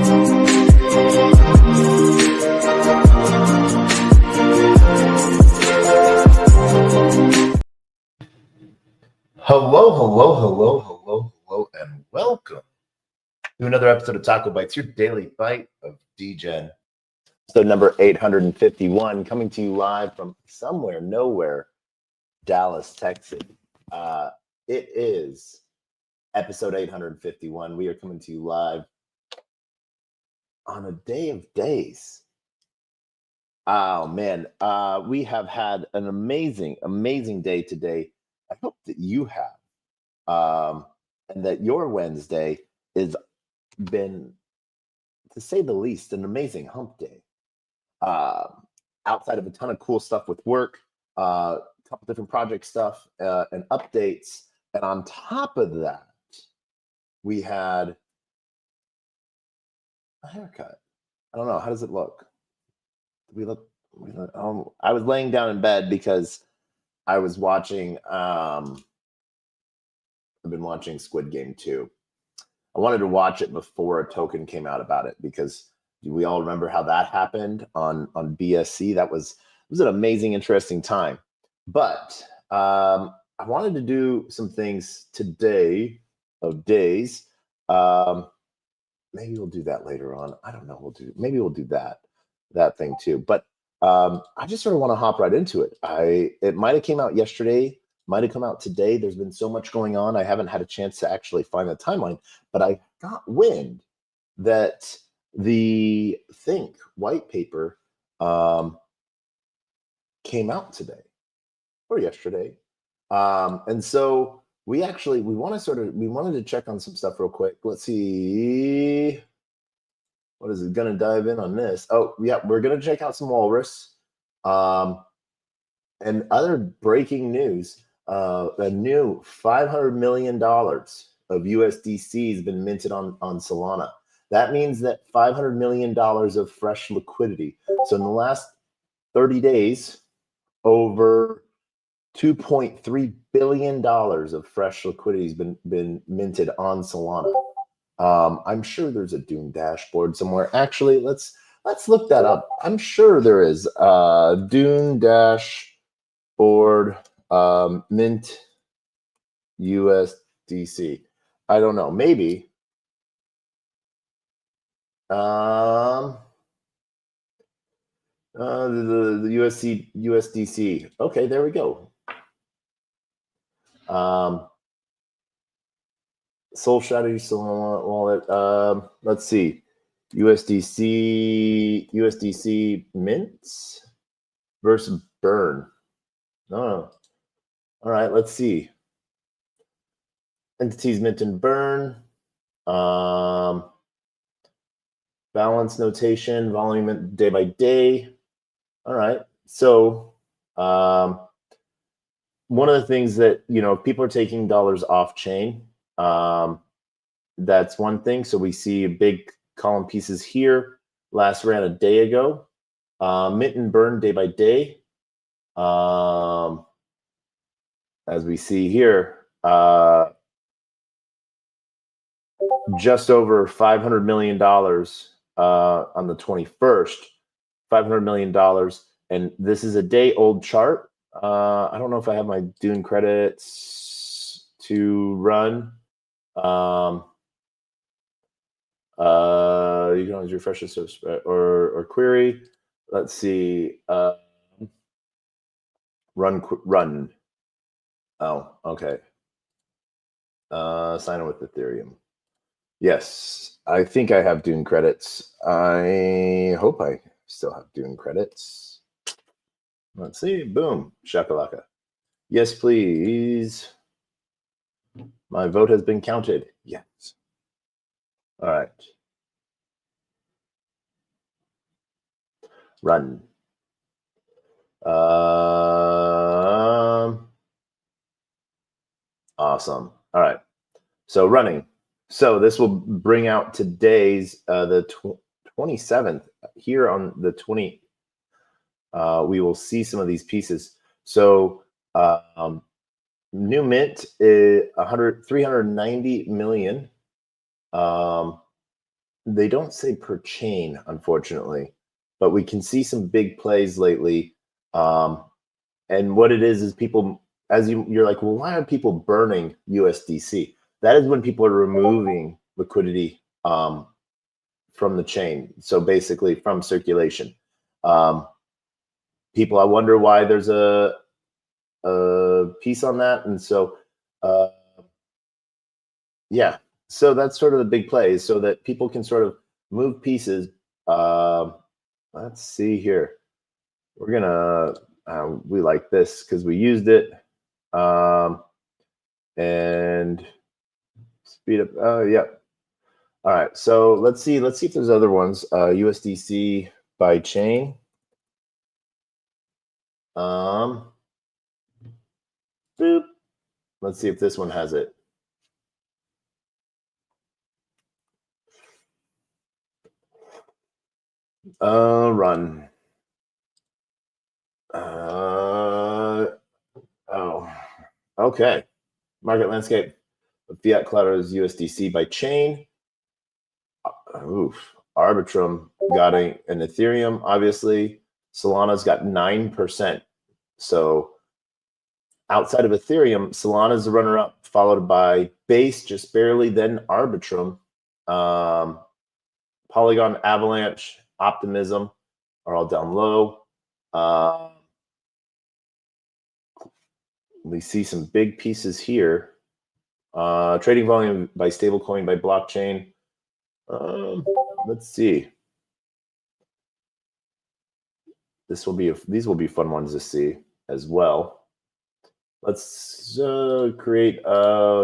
Hello, and welcome to another episode of TacoBytes, your daily bite of Degen. Episode number 851, coming to you live from somewhere, nowhere, Dallas, Texas. It is episode 851. We are coming to you live on a day of days. Oh, man. We have had an amazing day today. I hope that you have. And that your Wednesday has been, to say the least, an amazing hump day. Outside of a ton of cool stuff with work, a couple different project stuff, and updates. And on top of that, we had a haircut. I don't know. How does it look? I was laying down in bed because I was watching, I've been watching Squid Game 2. I wanted to watch it before a token came out about it because we all remember how that happened on BSC. It was an amazing, interesting time. But I wanted to do some things today of days. Maybe we'll do that later on. I don't know. Maybe we'll do that thing too. But I just sort of want to hop right into it. It might have came out yesterday. Might have come out today. There's been so much going on. I haven't had a chance to actually find the timeline, but I got wind that the Think white paper came out today or yesterday. And so we wanted to check on some stuff real quick. Let's see. What is it going to dive in on this? Oh, yeah, we're going to check out some walrus. And other breaking news. A new $500 million of USDC has been minted on Solana. That means that $500 million of fresh liquidity. So in the last 30 days, over $2.3 billion of fresh liquidity has been minted on Solana. I'm sure there's a Dune dashboard somewhere. Actually, let's look that up. I'm sure there is a Dune dashboard. Mint USDC. I don't know. Maybe. The USDC. Okay, there we go. Soul Strategy, Solana wallet. Let's see. USDC mints versus burn. No. All right, let's see. Entities mint and burn. Balance notation, volume day by day. All right. So one of the things that, if people are taking dollars off chain, that's one thing. So we see big column pieces here. Last ran a day ago. Mint and burn day by day. As we see here, just over $500 million on the 21st, $500 million. And this is a day-old chart. I don't know if I have my Dune credits to run. You can always refresh this or query. Let's see. Run. Oh, okay. Sign in with Ethereum. Yes, I think I have Dune credits. I hope I still have Dune credits. Let's see. Boom. Shakalaka. Yes, please. My vote has been counted. Yes. All right. Run. Awesome. All right. So running. So this will bring out today's the 27th here on the 20. We will see some of these pieces. So new mint is 390 million. They don't say per chain, unfortunately, but we can see some big plays lately. And what it is people, as you're like, well, why are people burning USDC? That is when people are removing liquidity from the chain. So basically from circulation. People, I wonder why there's a piece on that. And so, yeah, so that's sort of the big play, so that people can sort of move pieces. Let's see here. We're gonna, we like this because we used it. And speed up. Oh, yeah. All right. So let's see if there's other ones. USDC by chain. Boop. Let's see if this one has it. Run. Oh, okay. Market landscape. Fiat Claro's USDC by chain. Oof. Arbitrum got an Ethereum, obviously. Solana's got 9%. So outside of Ethereum, Solana's the runner-up, followed by Base, just barely, then Arbitrum. Polygon, Avalanche, Optimism are all down low. We see some big pieces here. Trading volume by stablecoin, by blockchain. Let's see. These will be fun ones to see as well. Let's create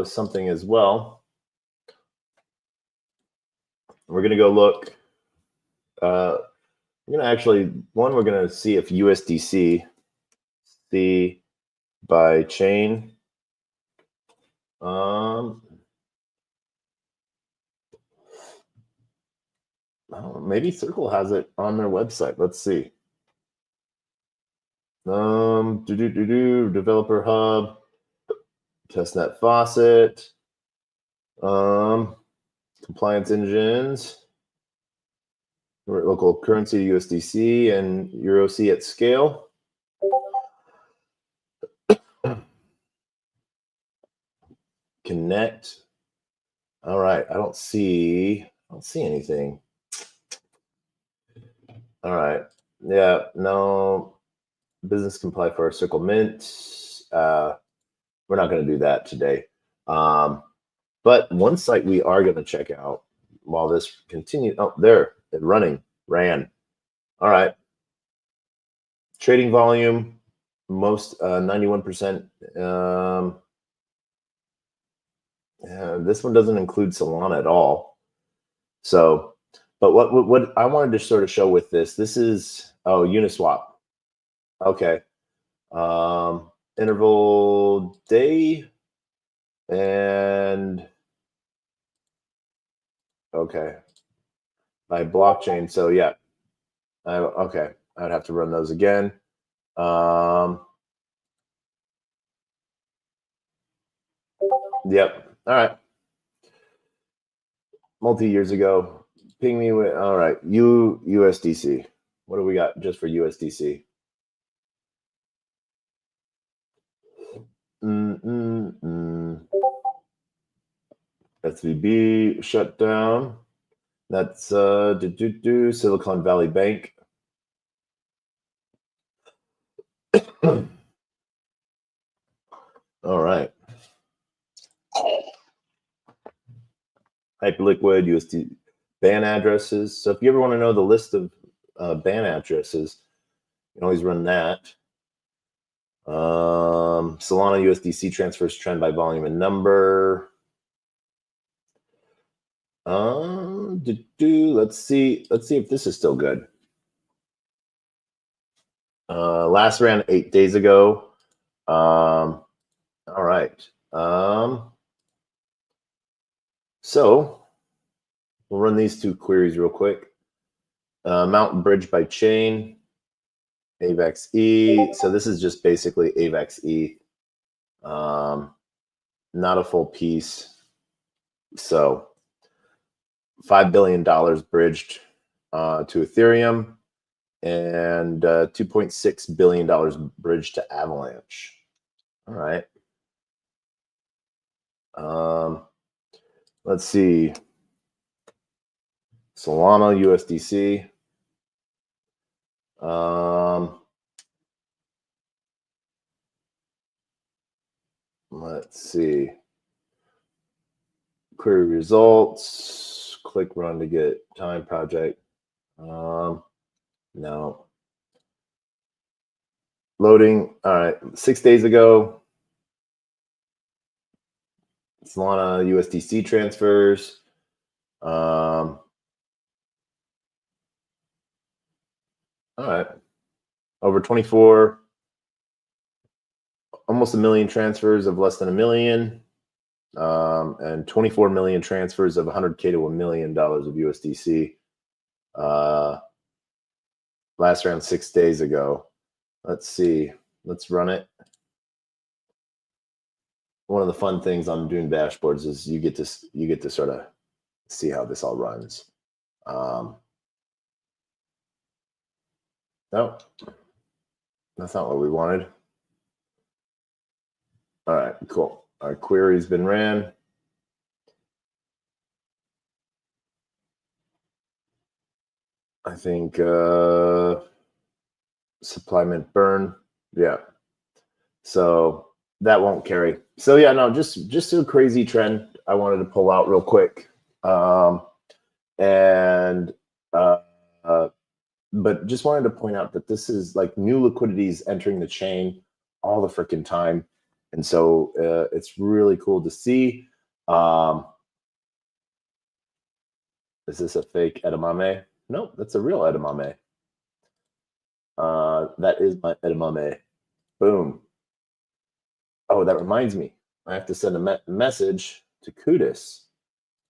something as well. We're gonna go look. We're gonna see if USDC by chain. Maybe Circle has it on their website. Let's see. Developer Hub, Testnet Faucet, compliance engines, local currency USDC and EuroC at scale. Connect. All right, I don't see anything. All right, yeah, no. Business can apply for a Circle Mint. We're not going to do that today. But one site we are going to check out while this continues. Oh, there, it ran. All right. Trading volume, most 91%. This one doesn't include Solana at all. So, but what I wanted to sort of show with this is, Uniswap. Okay. Interval day and okay, by blockchain. So yeah, okay, I would have to run those again. Yep. All right. Multi-years ago, ping me with. All right, USDC. What do we got just for USDC? SVB shut down. That's Silicon Valley Bank. All right. Hyperliquid, USD ban addresses. So if you ever want to know the list of ban addresses, you can always run that. Solana USDC transfers trend by volume and number. Let's see if this is still good. Last ran 8 days ago. All right. So we'll run these two queries real quick. Mountain Bridge by chain, AVAX E. So this is just basically AVAX E. Not a full piece. So $5 billion bridged to Ethereum, and $2.6 billion bridged to Avalanche. All right. Let's see. Solana, USDC. Let's see. Query results. Click run to get time project. No. Loading. All right. 6 days ago, Solana USDC transfers. All right. Over 24, almost 1 million transfers of less than 1 million, and 24 million transfers of 100K to $1 million of USDC. Last round 6 days ago. Let's see. Let's run it. One of the fun things on doing dashboards is you get to sort of see how this all runs. No, that's not what we wanted. All right, cool. Our query's been ran. I think supply mint burn. Yeah. So that won't carry. So yeah, no, just a crazy trend I wanted to pull out real quick. But just wanted to point out that this is like new liquidities entering the chain all the freaking time. And so it's really cool to see. Is this a fake edamame? No, that's a real edamame. That is my edamame. Boom. Oh, that reminds me. I have to send a message to Kudus.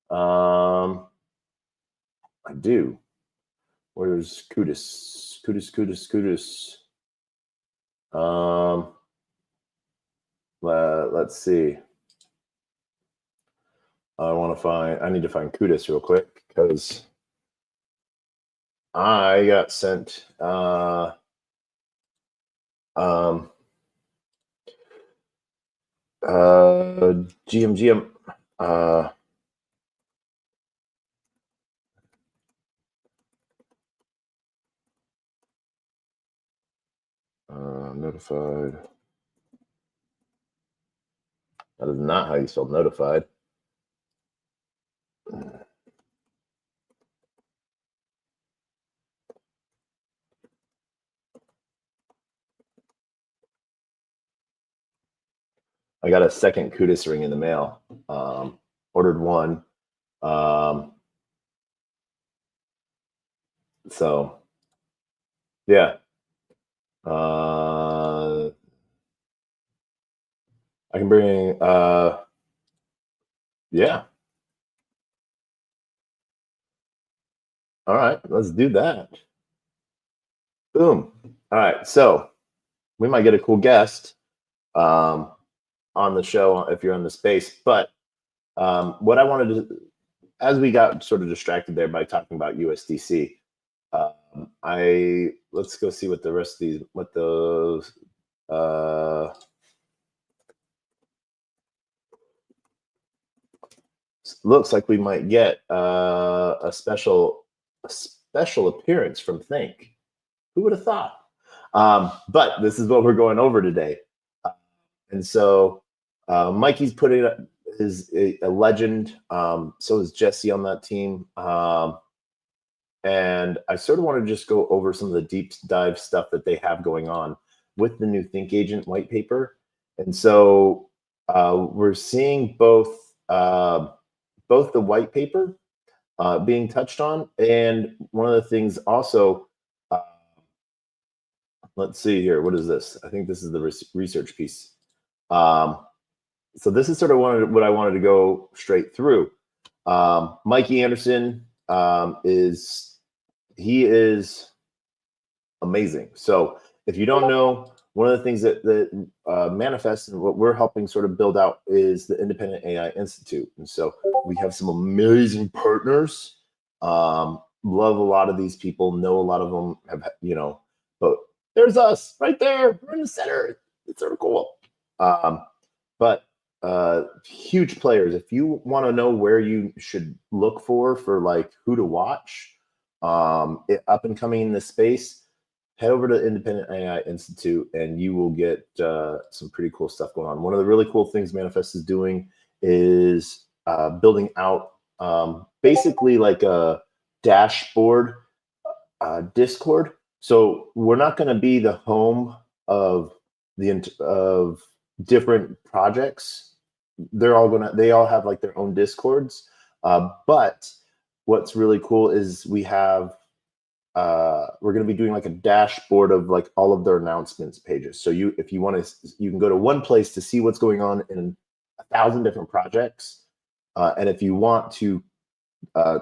I do. Where's Kudus? Kudus. Let's see. I need to find Kudus real quick because I got sent GM notified. That is not how you spell notified. I got a second Kudus ring in the mail. Ordered one. So yeah. I can bring yeah. All right, let's do that. Boom. All right, so we might get a cool guest on the show if you're in the space. But what I wanted to, as we got sort of distracted there by talking about USDC, let's go see what the rest of these, what those. Looks like we might get a special appearance from Think. Who would have thought? But this is what we're going over today. And so Mikey's putting is a legend. So is Jesse on that team. And I sort of want to just go over some of the deep dive stuff that they have going on with the new Think Agent white paper. And so we're seeing both the white paper being touched on, and one of the things also, let's see here, what is this? I think this is the research piece. So this is sort of what I wanted to go straight through. Mikey Anderson is amazing. So if you don't know, one of the things that manifests and what we're helping sort of build out is the Independent AI Institute. And so we have some amazing partners Love a lot of these people, know a lot of them have, but there's us right there. We're in the center. It's sort of cool. But huge players. If you want to know where you should look for like who to watch, up and coming in this space, head over to Independent AI Institute and you will get some pretty cool stuff going on. One of the really cool things Manifest is doing is building out basically like a dashboard Discord. So we're not going to be the home of different projects. They all have like their own Discords. But what's really cool is we're going to be doing like a dashboard of like all of their announcements pages. So if you want to, you can go to one place to see what's going on in 1,000 different projects. And if you want to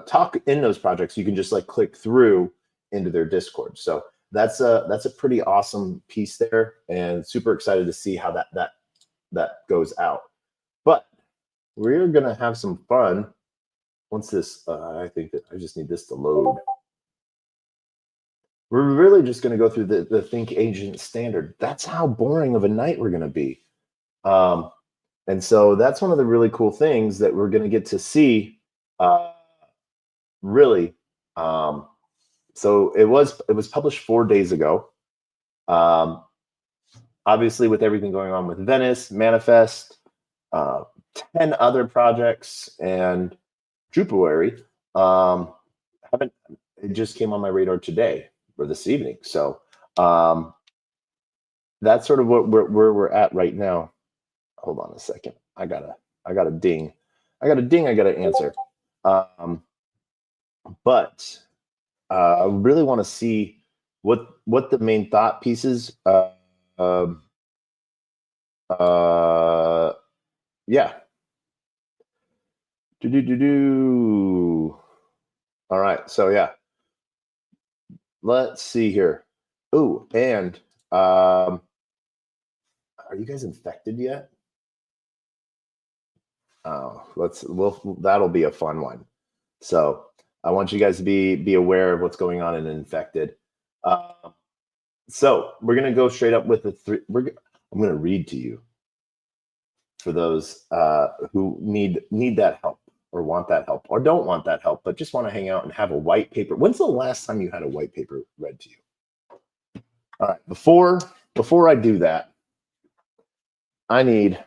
talk in those projects, you can just like click through into their Discord. So that's a pretty awesome piece there, and super excited to see how that goes out. But we're gonna have some fun once this. I think that I just need this to load. We're really just gonna go through the Think Agent standard. That's how boring of a night we're gonna be. And so that's one of the really cool things that we're gonna get to see. Really. So it was published 4 days ago. Obviously, with everything going on with Venice, Manifest, 10 other projects, and Drupalware, it just came on my radar today or this evening. So that's sort of where we're at right now. Hold on a second. I got a ding. I got to answer. But I really want to see what the main thought pieces. Yeah. All right. So yeah. Let's see here. Oh, and are you guys infected yet? Oh, that'll be a fun one. So I want you guys to be aware of what's going on in Infected. So we're gonna go straight up with the three. I'm gonna read to you for those who need that help or want that help or don't want that help, but just want to hang out and have a white paper. When's the last time you had a white paper read to you? All right, before I do that, I need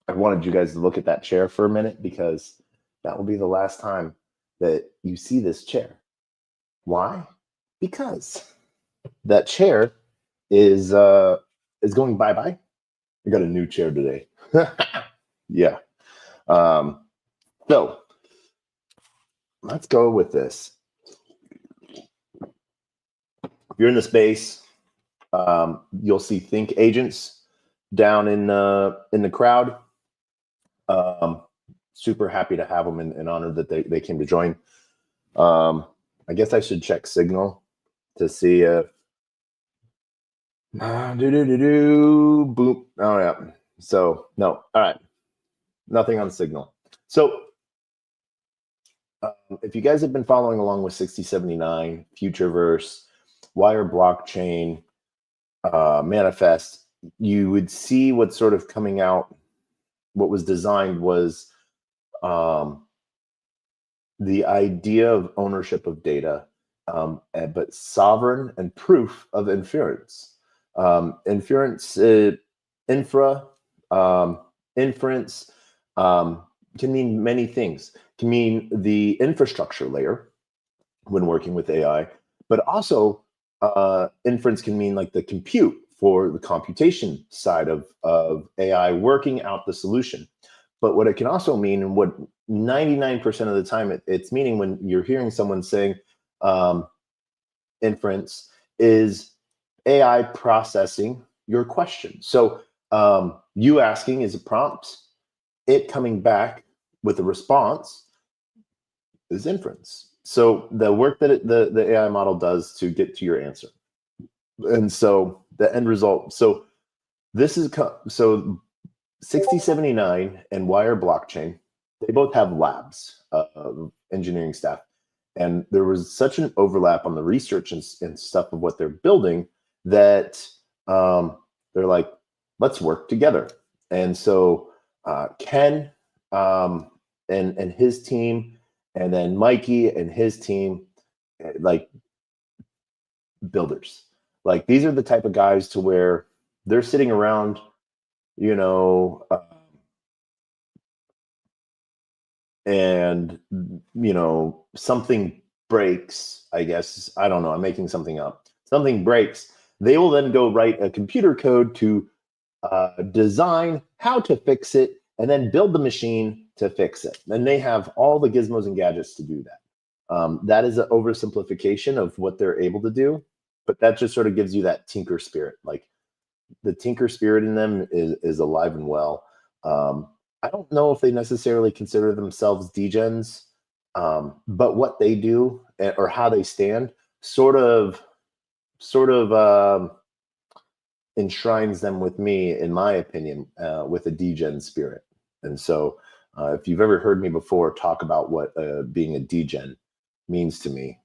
I wanted you guys to look at that chair for a minute because that will be the last time that you see this chair. Why? Because that chair is going bye-bye. I got a new chair today. Yeah. So let's go with this. If you're in the space, you'll see Think Agents down in the crowd. Super happy to have them and honored that they came to join. I guess I should check Signal to see if boop. Oh yeah. So no. All right. Nothing on Signal. So if you guys have been following along with 6079, Futureverse, Wire Blockchain, Manifest, you would see what's sort of coming out. What was designed was the idea of ownership of data, but sovereign and proof of inference. Inference, inference can mean many things. It can mean the infrastructure layer when working with AI, but also inference can mean like the compute for the computation side of AI working out the solution. But what it can also mean, and what 99% of the time it's meaning when you're hearing someone saying inference, is AI processing your question. So you asking is a prompt, it coming back with a response is inference. So the work that the AI model does to get to your answer. And so the end result, so this is, so 6079 and Wire Blockchain, they both have labs of engineering staff. And there was such an overlap on the research and stuff of what they're building that they're like, let's work together. And so Ken and his team, and then Mikey and his team, like builders. Like these are the type of guys to where they're sitting around, you know, and you know, something breaks, I guess, I don't know, I'm making something up, something breaks, they will then go write a computer code to design how to fix it and then build the machine to fix it. And they have all the gizmos and gadgets to do that. That is an oversimplification of what they're able to do, but that just sort of gives you that tinker spirit. Like the tinker spirit in them is alive and well. I don't know if they necessarily consider themselves degens, but what they do or how they stand sort of enshrines them with me, in my opinion, with a degen spirit. And so if you've ever heard me before talk about what being a degen means to me,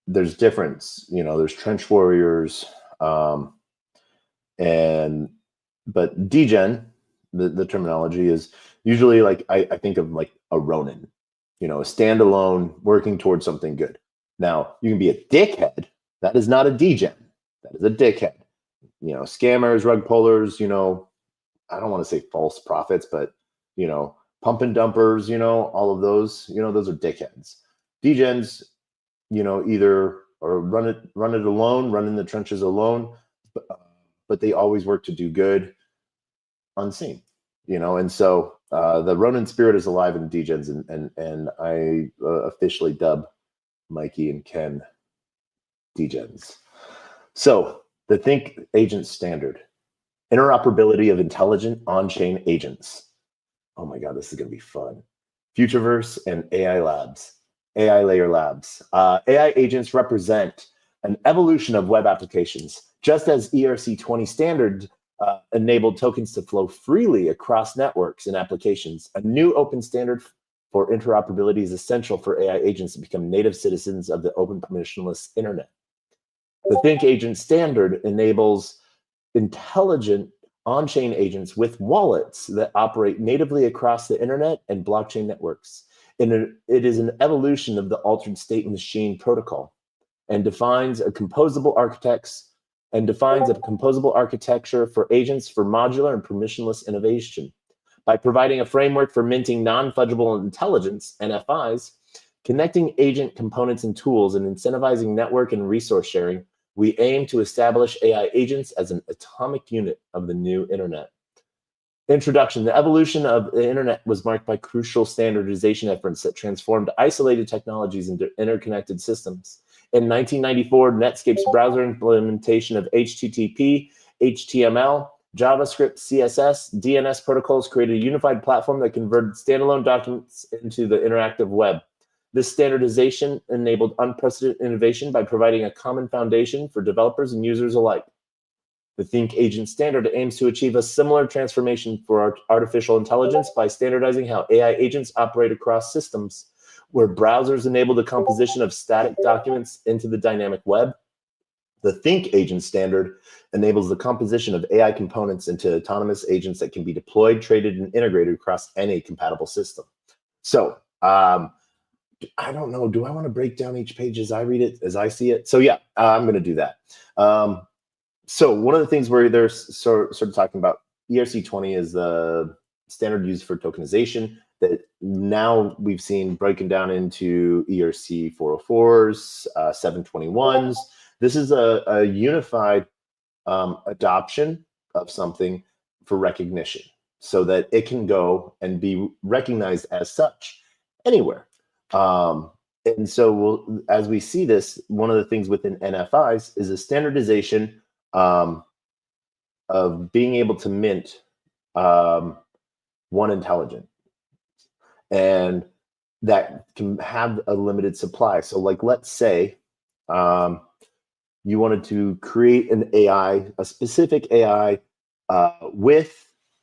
there's difference, you know, there's trench warriors, but degen, the terminology is usually like, I think of like a Ronin, you know, a standalone working towards something good. Now you can be a dickhead. That is not a degen. That is a dickhead. You know, scammers, rug pullers, you know, I don't want to say false prophets, but, you know, pump and dumpers, you know, all of those, you know, those are dickheads. Degens, you know, either or run it alone, run in the trenches alone, but they always work to do good unseen, you know. And so the Ronin spirit is alive in Degens, and I officially dub Mikey and Ken Degens. So the Think Agent Standard, interoperability of intelligent on-chain agents. Oh my God, this is going to be fun. Futureverse and AI labs, AI layer labs. AI agents represent an evolution of web applications, just as ERC20 standard enabled tokens to flow freely across networks and applications. A new open standard for interoperability is essential for AI agents to become native citizens of the open permissionless internet. The Think Agent Standard enables intelligent on-chain agents with wallets that operate natively across the internet and blockchain networks. And it is an evolution of the altered state machine protocol, and defines a composable architecture for agents for modular and permissionless innovation. By providing a framework for minting non-fungible intelligence, NFIs, connecting agent components and tools, and incentivizing network and resource sharing, we aim to establish AI agents as an atomic unit of the new internet. Introduction. The evolution of the internet was marked by crucial standardization efforts that transformed isolated technologies into interconnected systems. In 1994, Netscape's browser implementation of HTTP, HTML, JavaScript, CSS, DNS protocols created a unified platform that converted standalone documents into the interactive web. This standardization enabled unprecedented innovation by providing a common foundation for developers and users alike. The Think Agent Standard aims to achieve a similar transformation for artificial intelligence by standardizing how AI agents operate across systems, where browsers enable the composition of static documents into the dynamic web. The Think Agent Standard enables the composition of AI components into autonomous agents that can be deployed, traded, and integrated across any compatible system. So, I don't know, do I want to break down each page as I read it, as I see it? So yeah, I'm going to do that. So one of the things where they're sort of talking about, ERC20 is the standard used for tokenization that now we've seen broken down into ERC 404s, 721s. This is a unified adoption of something for recognition so that it can go and be recognized as such anywhere. And so as we see this, one of the things within NFIs is a standardization of being able to mint one intelligent, and that can have a limited supply. So, like, let's say you wanted to create an AI, a specific AI, with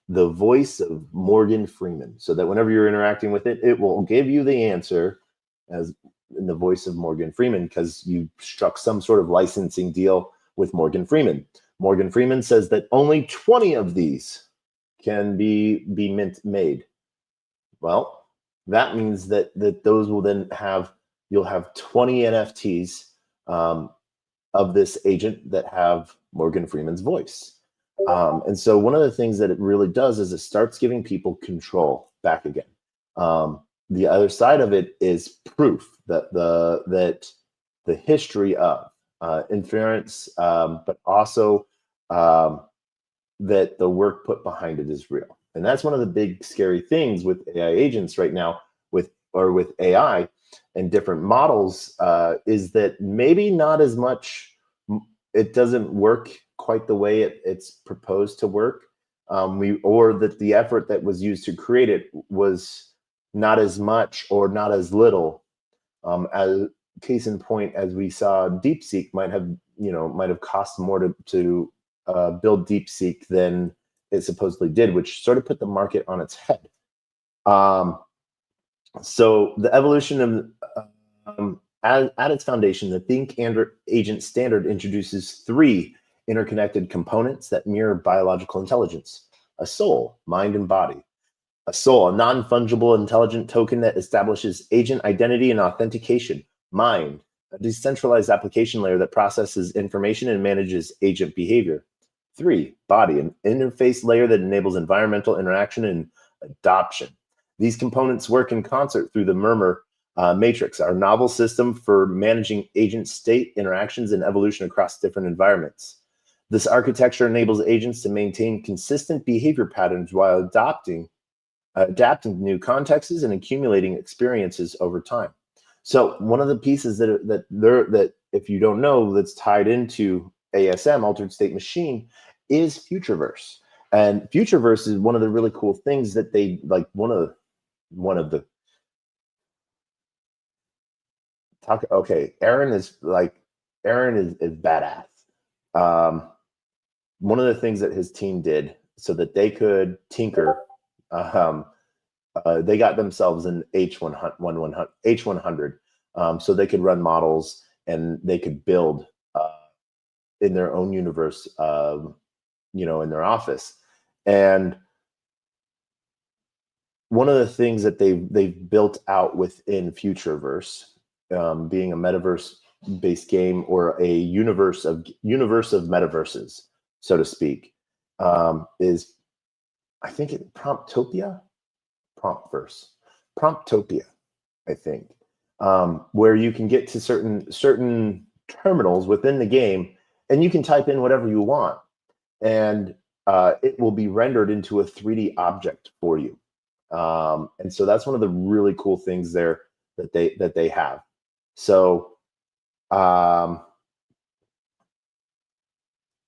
the voice of Morgan Freeman, so that whenever you're interacting with it, it will give you the answer as in the voice of Morgan Freeman, because you struck some sort of licensing deal with Morgan Freeman. Morgan Freeman says that only 20 of these can be made. Well, that means that those will then you'll have 20 NFTs of this agent that have Morgan Freeman's voice. And so one of the things that it really does is it starts giving people control back again. The other side of it is proof that the history of inference, but also that the work put behind it is real. And that's one of the big scary things with AI agents right now, with AI and different models, is that maybe not as much, it doesn't work quite the way it's proposed to work, or that the effort that was used to create it was not as much or not as little. As case in point, as we saw, DeepSeek might have cost more to build DeepSeek than it supposedly did, which sort of put the market on its head. So the evolution of at its foundation, the Think Agent standard introduces 3 interconnected components that mirror biological intelligence: a soul, mind, and body. A soul, a non-fungible intelligent token that establishes agent identity and authentication. Mind, a decentralized application layer that processes information and manages agent behavior. 3, body, an interface layer that enables environmental interaction and adoption. These components work in concert through the Murmur matrix, our novel system for managing agent state, interactions, and evolution across different environments. This architecture enables agents to maintain consistent behavior patterns while adapting to new contexts and accumulating experiences over time. So one of the pieces that if you don't know, that's tied into ASM, altered state machine, is Futureverse. And Futureverse is one of the really cool things that they like. Aaron is badass. One of the things that his team did so that they could tinker, they got themselves an H100, so they could run models and they could build in their own universe, in their office. And one of the things that they've built out within Futureverse, being a metaverse-based game, or a universe of metaverses, so to speak, is, I think, Promptopia, I think, where you can get to certain terminals within the game, and you can type in whatever you want, and it will be rendered into a 3D object for you. And so that's one of the really cool things there that they have. So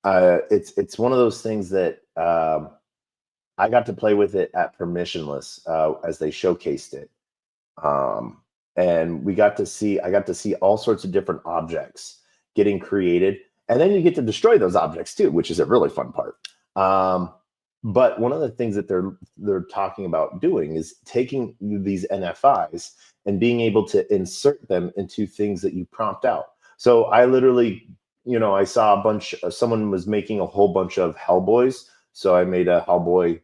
it's one of those things that I got to play with it at permissionless as they showcased it, and I got to see all sorts of different objects getting created, and then you get to destroy those objects too, which is a really fun part. But one of the things that they're talking about doing is taking these NFIs and being able to insert them into things that you prompt out. So I literally, I saw someone was making a whole bunch of Hellboys. So I made a Hellboy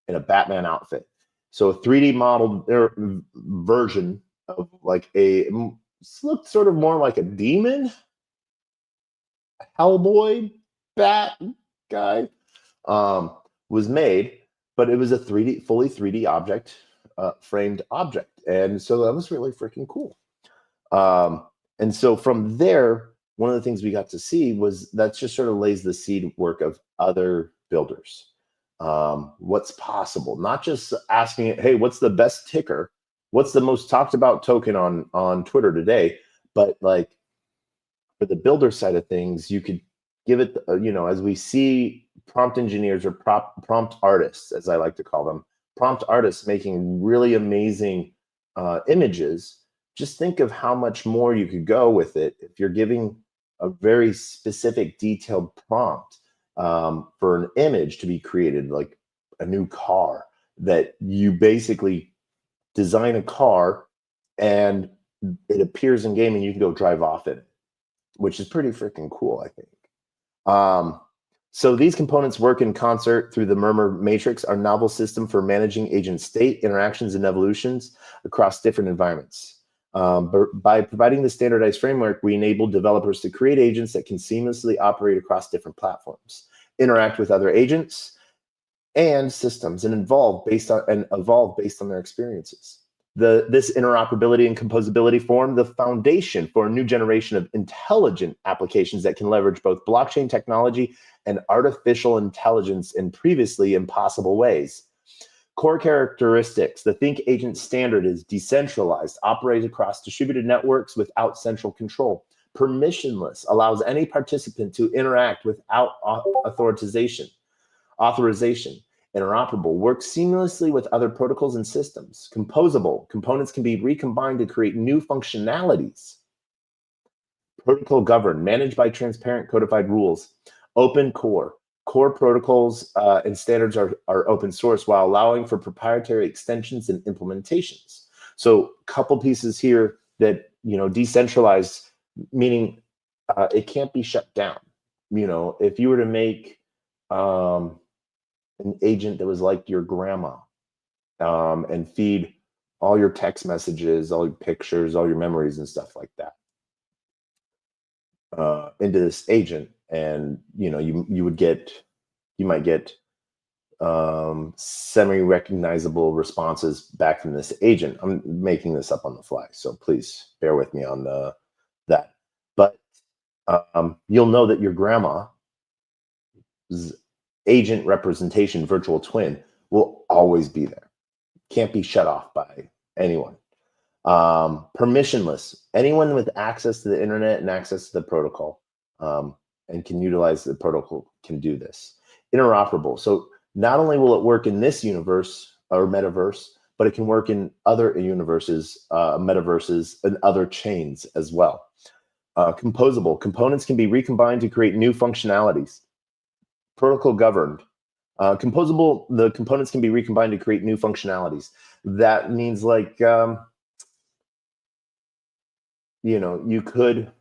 in a Batman outfit. So a 3D modeled version of looked sort of more like a demon Hellboy bat guy, was made, but it was a fully 3D object, framed object. And so that was really freaking cool. And so from there, one of the things we got to see was that just sort of lays the seed work of other builders. What's possible, not just asking it, hey, what's the best ticker? What's the most talked about token on Twitter today? But like, for the builder side of things, you could give it, as we see prompt engineers or prompt artists, as I like to call them, prompt artists making really amazing images, just think of how much more you could go with it if you're giving a very specific, detailed prompt for an image to be created, like a new car, that you basically design a car and it appears in game and you can go drive off it, which is pretty freaking cool, I think. So these components work in concert through the Murmur matrix, our novel system for managing agent state, interactions, and evolutions across different environments. By providing the standardized framework, we enable developers to create agents that can seamlessly operate across different platforms, interact with other agents and systems, and evolve based on their experiences. This interoperability and composability form the foundation for a new generation of intelligent applications that can leverage both blockchain technology and artificial intelligence in previously impossible ways. Core characteristics: the Think Agent standard is decentralized, operates across distributed networks without central control. Permissionless, allows any participant to interact without authorization. Interoperable, works seamlessly with other protocols and systems. Composable, components can be recombined to create new functionalities. Protocol governed, managed by transparent codified rules. Open core protocols and standards are open source while allowing for proprietary extensions and implementations. So a couple pieces here that, decentralized, meaning it can't be shut down. If you were to make an agent that was like your grandma and feed all your text messages, all your pictures, all your memories and stuff like that into this agent, and you might get semi-recognizable responses back from this agent. I'm making this up on the fly, so please bear with me on that. But you'll know that your grandma's agent representation, virtual twin, will always be there. Can't be shut off by anyone. Permissionless, anyone with access to the internet and access to the protocol and can utilize the protocol can do this. Interoperable, so not only will it work in this universe or metaverse, but it can work in other universes, metaverses, and other chains as well. Composable, components can be recombined to create new functionalities. Protocol governed. Composable, the components can be recombined to create new functionalities. That means like, you could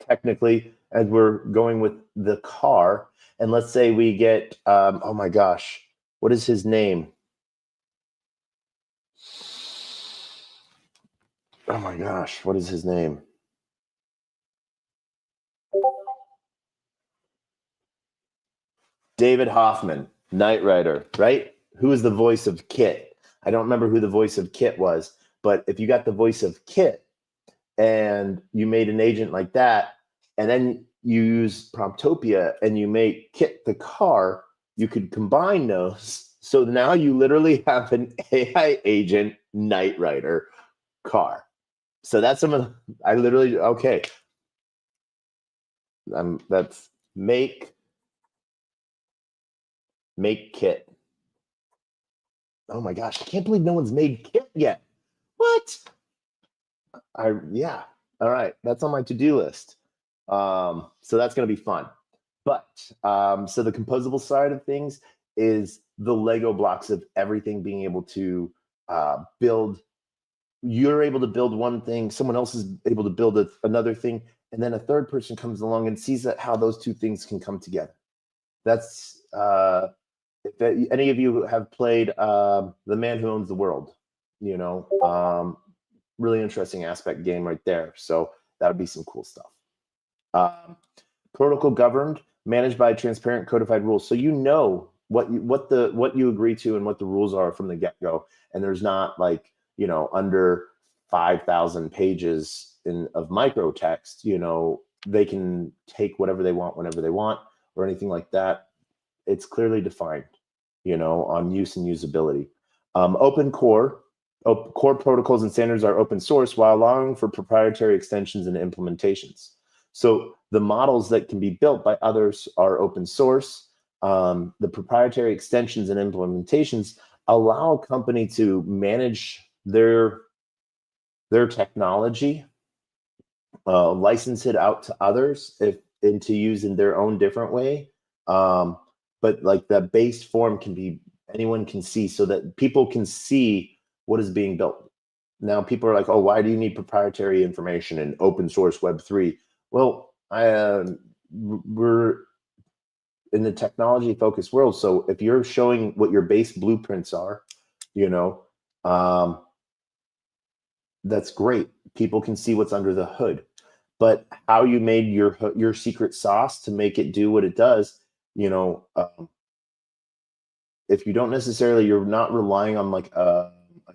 technically, as we're going with the car, and let's say we get, oh my gosh, what is his name? Oh my gosh, what is his name? David Hoffman, Knight Rider, right? Who is the voice of Kit? I don't remember who the voice of Kit was, but if you got the voice of Kit and you made an agent like that, and then you use Promptopia and you make Kit the car, you could combine those. So now you literally have an AI agent Knight Rider car. So that's some of the, I literally, okay. That's make Kit. Oh my gosh, I can't believe no one's made Kit yet. What? Yeah. All right, that's on my to-do list. So that's going to be fun. But so the composable side of things is the Lego blocks of everything being able to build. You're able to build one thing, someone else is able to build another thing, and then a third person comes along and sees how those two things can come together. That's if any of you have played The Man Who Owns the World, really interesting aspect game right there. So that would be some cool stuff. Protocol governed, managed by transparent codified rules. So what you agree to and what the rules are from the get-go, and there's not like under 5,000 pages of micro text. They can take whatever they want whenever they want or anything like that. It's clearly defined, on use and usability. Open core protocols and standards are open source while allowing for proprietary extensions and implementations. So the models that can be built by others are open source. The proprietary extensions and implementations allow a company to manage their technology, license it out to others and to use in their own different way. But like the base form can be, anyone can see, so that people can see what is being built. Now people are like, oh, why do you need proprietary information in open source Web3? Well, we're in the technology focused world. So if you're showing what your base blueprints are, that's great. People can see what's under the hood. But how you made your secret sauce to make it do what it does, if you don't necessarily, you're not relying on like a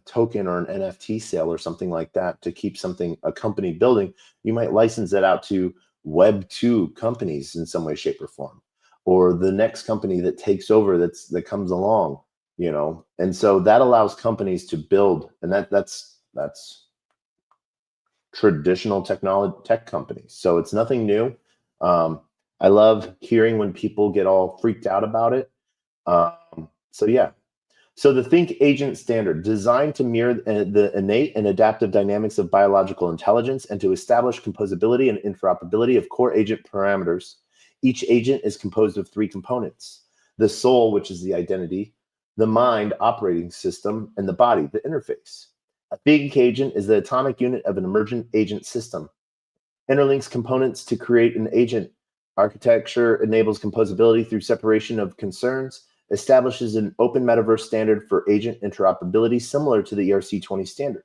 token or an NFT sale or something like that to keep a company building, you might license that out to Web2 companies in some way, shape, or form, or the next company that takes over that comes along, and so that allows companies to build, and that's traditional tech companies. So it's nothing new. I love hearing when people get all freaked out about it. So yeah. So the Think Agent Standard, designed to mirror the innate and adaptive dynamics of biological intelligence and to establish composability and interoperability of core agent parameters. Each agent is composed of 3 components: the soul, which is the identity, the mind, operating system, and the body, the interface. A think agent is the atomic unit of an emergent agent system. Interlinks components to create an agent. Architecture enables composability through separation of concerns, establishes an open metaverse standard for agent interoperability similar to the ERC20 standard.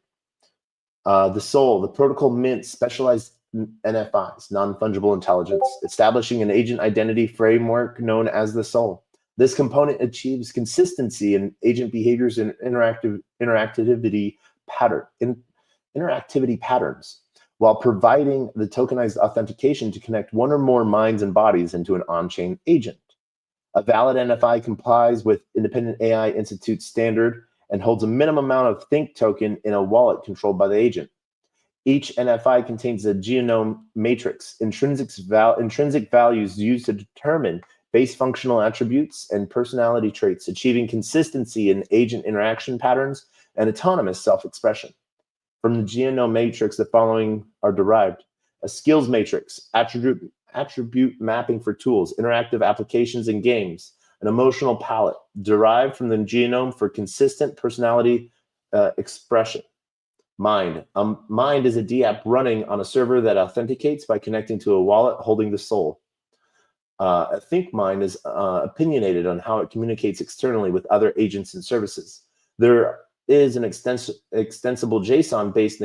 The soul, the protocol mints specialized NFIs, non-fungible intelligence, establishing an agent identity framework known as the soul. This component achieves consistency in agent behaviors and interactivity patterns, while providing the tokenized authentication to connect one or more minds and bodies into an on-chain agent. A valid NFI complies with Independent AI Institute standard and holds a minimum amount of Think token in a wallet controlled by the agent. Each NFI contains a genome matrix, intrinsic values used to determine base functional attributes and personality traits, achieving consistency in agent interaction patterns and autonomous self-expression. From the genome matrix, the following are derived: a skills matrix, attribute mapping for tools, interactive applications and games, an emotional palette derived from the genome for consistent personality expression. Mind. Mind is a DApp running on a server that authenticates by connecting to a wallet holding the soul. A think mind is opinionated on how it communicates externally with other agents and services. There is an extensible JSON-based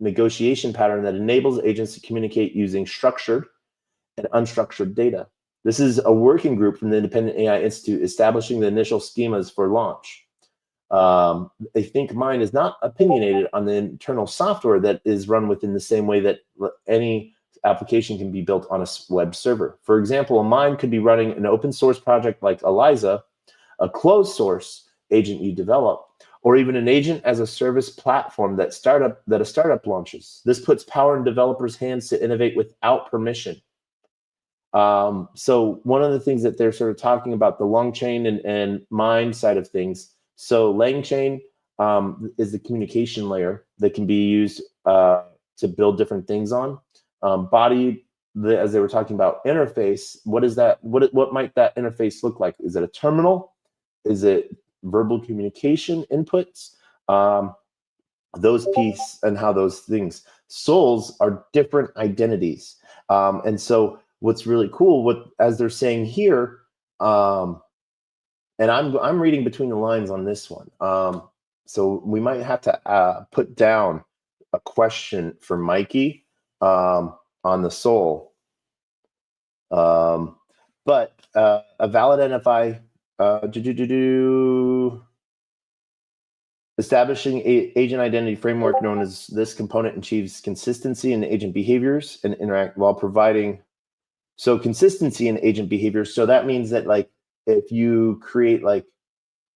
negotiation pattern that enables agents to communicate using structured and unstructured data. This is a working group from the Independent AI Institute establishing the initial schemas for launch. A think mind is not opinionated on the internal software that is run within the same way that any application can be built on a web server. For example, a mind could be running an open source project like Eliza, a closed source agent you develop, or even an agent as a service platform that a startup launches. This puts power in developers' hands to innovate without permission. So one of the things that they're sort of talking about, the long chain and mind side of things. So LangChain is the communication layer that can be used to build different things on. Body, as they were talking about, interface. What is that? What might that interface look like? Is it a terminal? Is it verbal communication inputs? Those pieces and how those things. Souls are different identities, and so what's really cool, as they're saying here, and I'm reading between the lines on this one. So we might have to put down a question for Mikey on the soul. But a valid NFI, establishing agent identity framework known as this component achieves consistency in agent behaviors and interact while providing. So consistency in agent behavior. So that means that like if you create like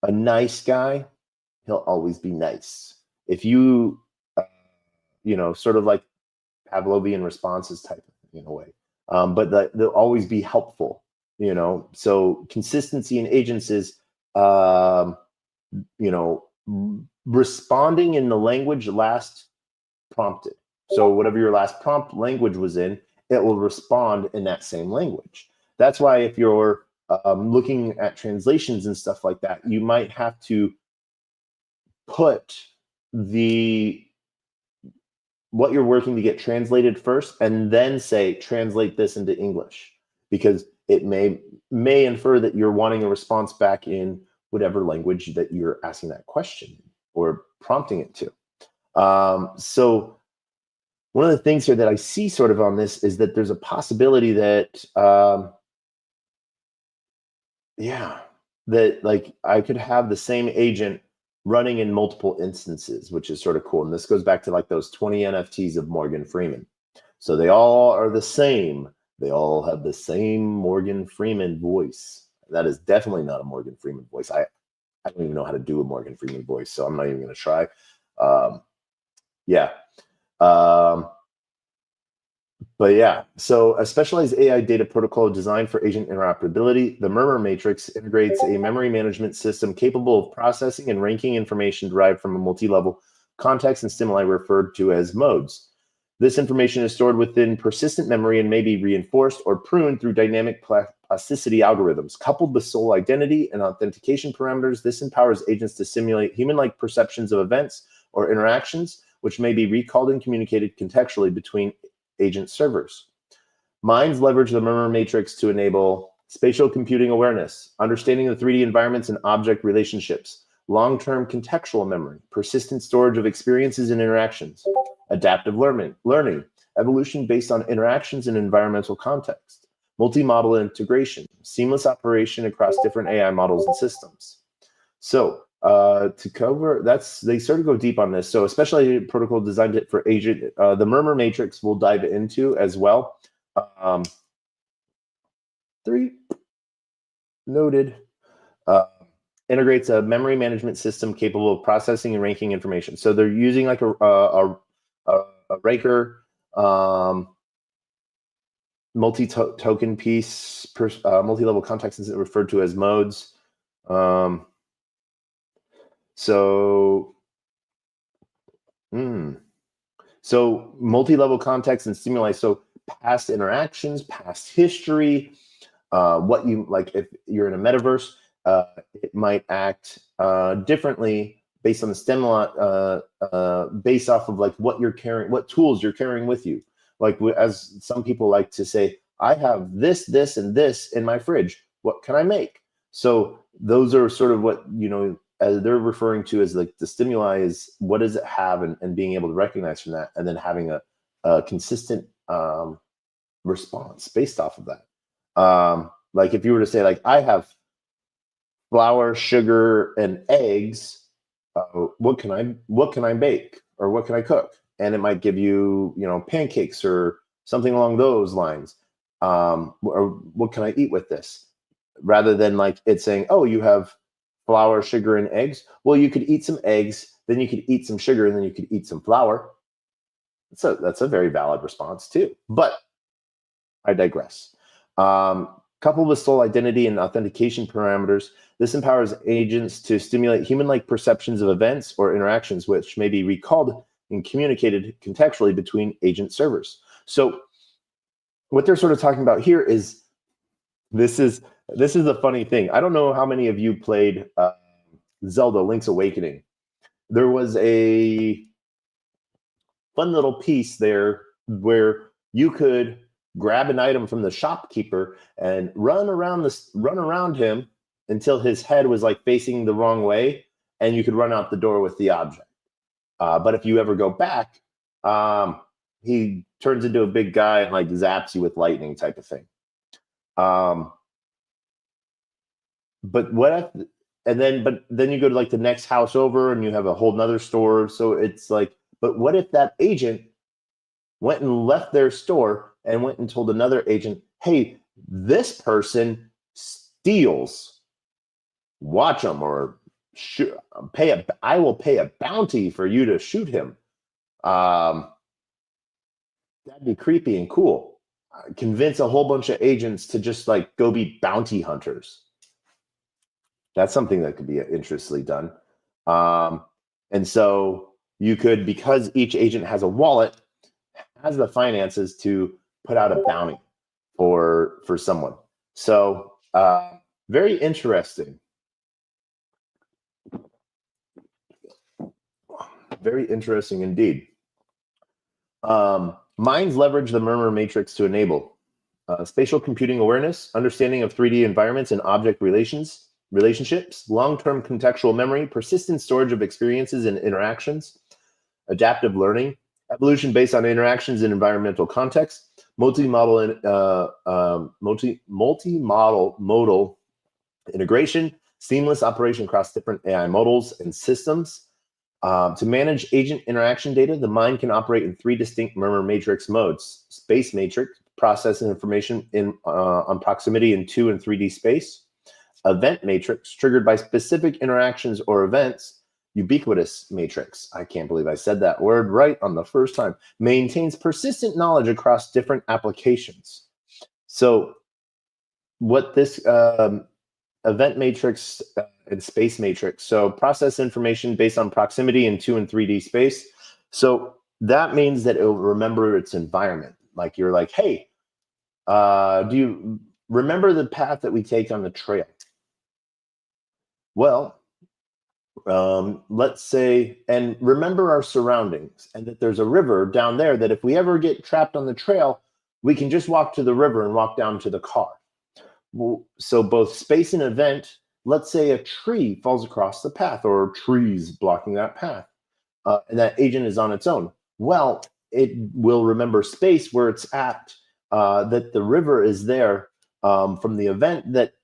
a nice guy, he'll always be nice. If you, sort of like Pavlovian responses type in a way. but they'll always be helpful, you know. So consistency in agents is, you know, responding in the language last prompted. So whatever your last prompt language was in, it will respond in that same language. That's why if you're looking at translations and stuff like that, you might have to put what you're working to get translated first, and then say translate this into English, because it may infer that you're wanting a response back in whatever language that you're asking that question or prompting it to. So one of the things here that I see sort of on this is that there's a possibility that, that like I could have the same agent running in multiple instances, which is sort of cool. And this goes back to like those 20 NFTs of Morgan Freeman. So they all are the same. They all have the same Morgan Freeman voice. That is definitely not a Morgan Freeman voice. I don't even know how to do a Morgan Freeman voice, so I'm not even going to try. But yeah, so a specialized AI data protocol designed for agent interoperability, the Murmur Matrix integrates a memory management system capable of processing and ranking information derived from a multi-level context and stimuli referred to as modes. This information is stored within persistent memory and may be reinforced or pruned through dynamic plasticity algorithms. Coupled with sole identity and authentication parameters, this empowers agents to simulate human-like perceptions of events or interactions, which may be recalled and communicated contextually between agent servers. Minds leverage the Murmur Matrix to enable spatial computing awareness, understanding of 3D environments and object relationships, long-term contextual memory, persistent storage of experiences and interactions, adaptive learning, evolution based on interactions and environmental context, multi-model integration, seamless operation across different AI models and systems. So to cover, they sort of go deep on this. So especially protocol designed it for agent, the Murmur Matrix we'll dive into as well. 3, noted. Integrates a memory management system capable of processing and ranking information. So they're using like a ranker, multi-token piece, multi-level context is referred to as modes. So multi-level context and stimuli. So past interactions, past history, what you like. If you're in a metaverse, it might act differently based on the stimuli, based off of like what you're carrying, what tools you're carrying with you. Like as some people like to say, I have this, this, and this in my fridge. What can I make? So those are sort of what, you know, as they're referring to as like the stimuli is what does it have, and being able to recognize from that, and then having a consistent response based off of that. Like if you were to say like, I have flour, sugar, and eggs, what can I bake, or what can I cook? And it might give you, you know, pancakes or something along those lines. Or what can I eat with this? Rather than like it saying, oh, you have flour, sugar, and eggs. Well, you could eat some eggs, then you could eat some sugar, and then you could eat some flour. So that's a very valid response too. But I digress. Coupled with sole identity and authentication parameters, this empowers agents to stimulate human-like perceptions of events or interactions, which may be recalled and communicated contextually between agent servers. So what they're sort of talking about here is this is the funny thing. I don't know how many of you played Zelda Link's Awakening. There was a fun little piece there where you could grab an item from the shopkeeper and run around him until his head was like facing the wrong way, and you could run out the door with the object. But if you ever go back, he turns into a big guy and like zaps you with lightning type of thing. But then you go to like the next house over and you have a whole nother store. So it's like, but what if that agent went and left their store and went and told another agent, hey, this person steals, watch him, or I will pay a bounty for you to shoot him. That'd be creepy and cool. convince a whole bunch of agents to just like go be bounty hunters. That's something that could be interestingly done. And so you could, because each agent has a wallet, has the finances to put out a bounty for someone. So very interesting. Very interesting indeed. Minds leverage the murmur matrix to enable spatial computing awareness, understanding of 3D environments and object relationships, long-term contextual memory, persistent storage of experiences and interactions, adaptive learning, evolution based on interactions in environmental context, multi-modal modal integration, seamless operation across different AI models and systems. To manage agent interaction data, the mind can operate in 3 distinct murmur matrix modes: space matrix, processing information on proximity in 2 and 3D space; event matrix, triggered by specific interactions or events; ubiquitous matrix, I can't believe I said that word right on the first time, maintains persistent knowledge across different applications. So what this event matrix and space matrix, so process information based on proximity in 2 and 3D space. So that means that it will remember its environment. Like you're like, hey, do you remember the path that we take on the trail? Well, let's say, and remember our surroundings, and that there's a river down there that if we ever get trapped on the trail, we can just walk to the river and walk down to the car. So both space and event, let's say a tree falls across the path or trees blocking that path, and that agent is on its own. Well, it will remember space where it's at, that the river is there from the event, that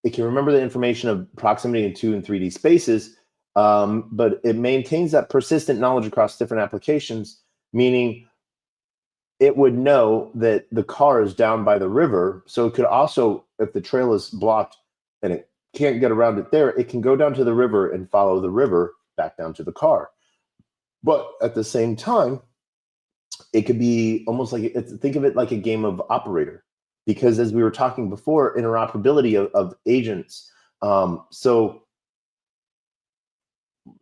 it can remember the information of proximity in 2 and 3D spaces, but it maintains that persistent knowledge across different applications, meaning it would know that the car is down by the river. So it could also, if the trail is blocked and it can't get around it there, it can go down to the river and follow the river back down to the car. But at the same time, it could be almost like, think of it like a game of operator, because as we were talking before, interoperability of agents. So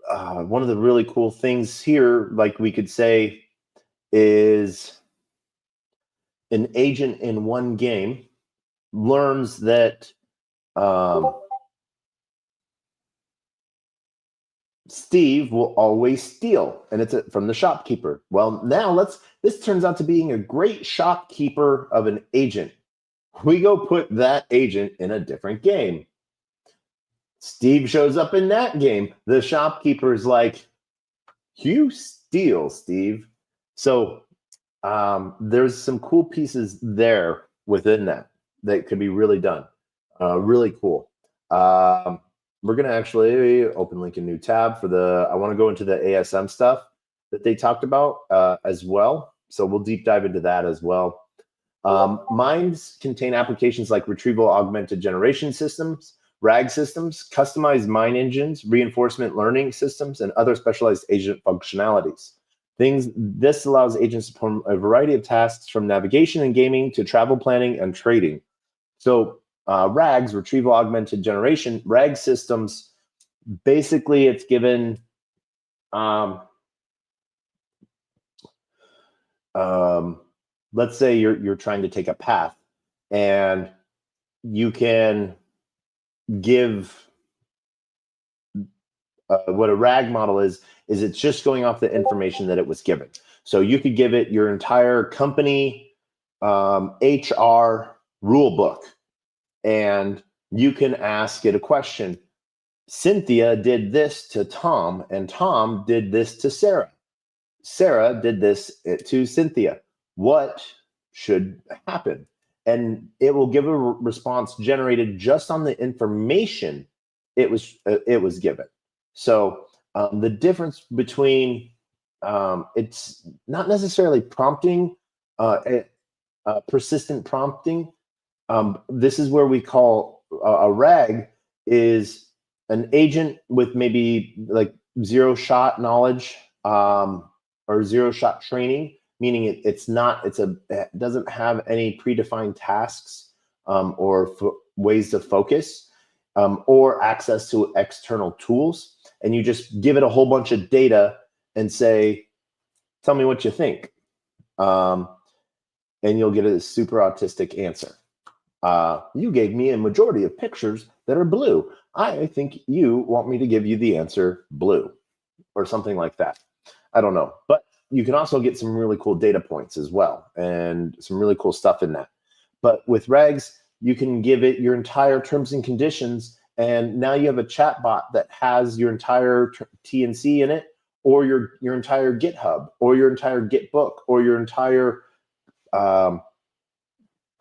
one of the really cool things here, like we could say, is an agent in one game learns that Steve will always steal, and it's from the shopkeeper. Well, now this turns out to being a great shopkeeper of an agent. We go put that agent in a different game. Steve shows up in that game. The shopkeeper is like, you steal, Steve. So there's some cool pieces there within that could be really done. Really cool. We're going to actually open link a new tab for I want to go into the ASM stuff that they talked about as well. So we'll deep dive into that as well. Minds contain applications like retrieval augmented generation systems, RAG systems, customized mind engines, reinforcement learning systems, and other specialized agent functionalities. This allows agents to perform a variety of tasks from navigation and gaming to travel planning and trading. So RAGs, retrieval augmented generation, RAG systems, basically it's given let's say you're trying to take a path, and you can give what a RAG model is it's just going off the information that it was given. So you could give it your entire company HR rule book, and you can ask it a question. Cynthia did this to Tom, and Tom did this to Sarah. Sarah did this to Cynthia. What should happen? And it will give a response generated just on the information it was given. So the difference between it's not necessarily prompting, persistent prompting. This is where we call a RAG is an agent with maybe like zero shot knowledge or zero shot training, meaning it doesn't have any predefined tasks or ways to focus or access to external tools. And you just give it a whole bunch of data and say, tell me what you think. And you'll get a super autistic answer. You gave me a majority of pictures that are blue. I think you want me to give you the answer blue or something like that. I don't know. But you can also get some really cool data points as well and some really cool stuff in that. But with regs, you can give it your entire terms and conditions, and now you have a chat bot that has your entire TNC in it, or your entire GitHub, or your entire Gitbook, or your entire your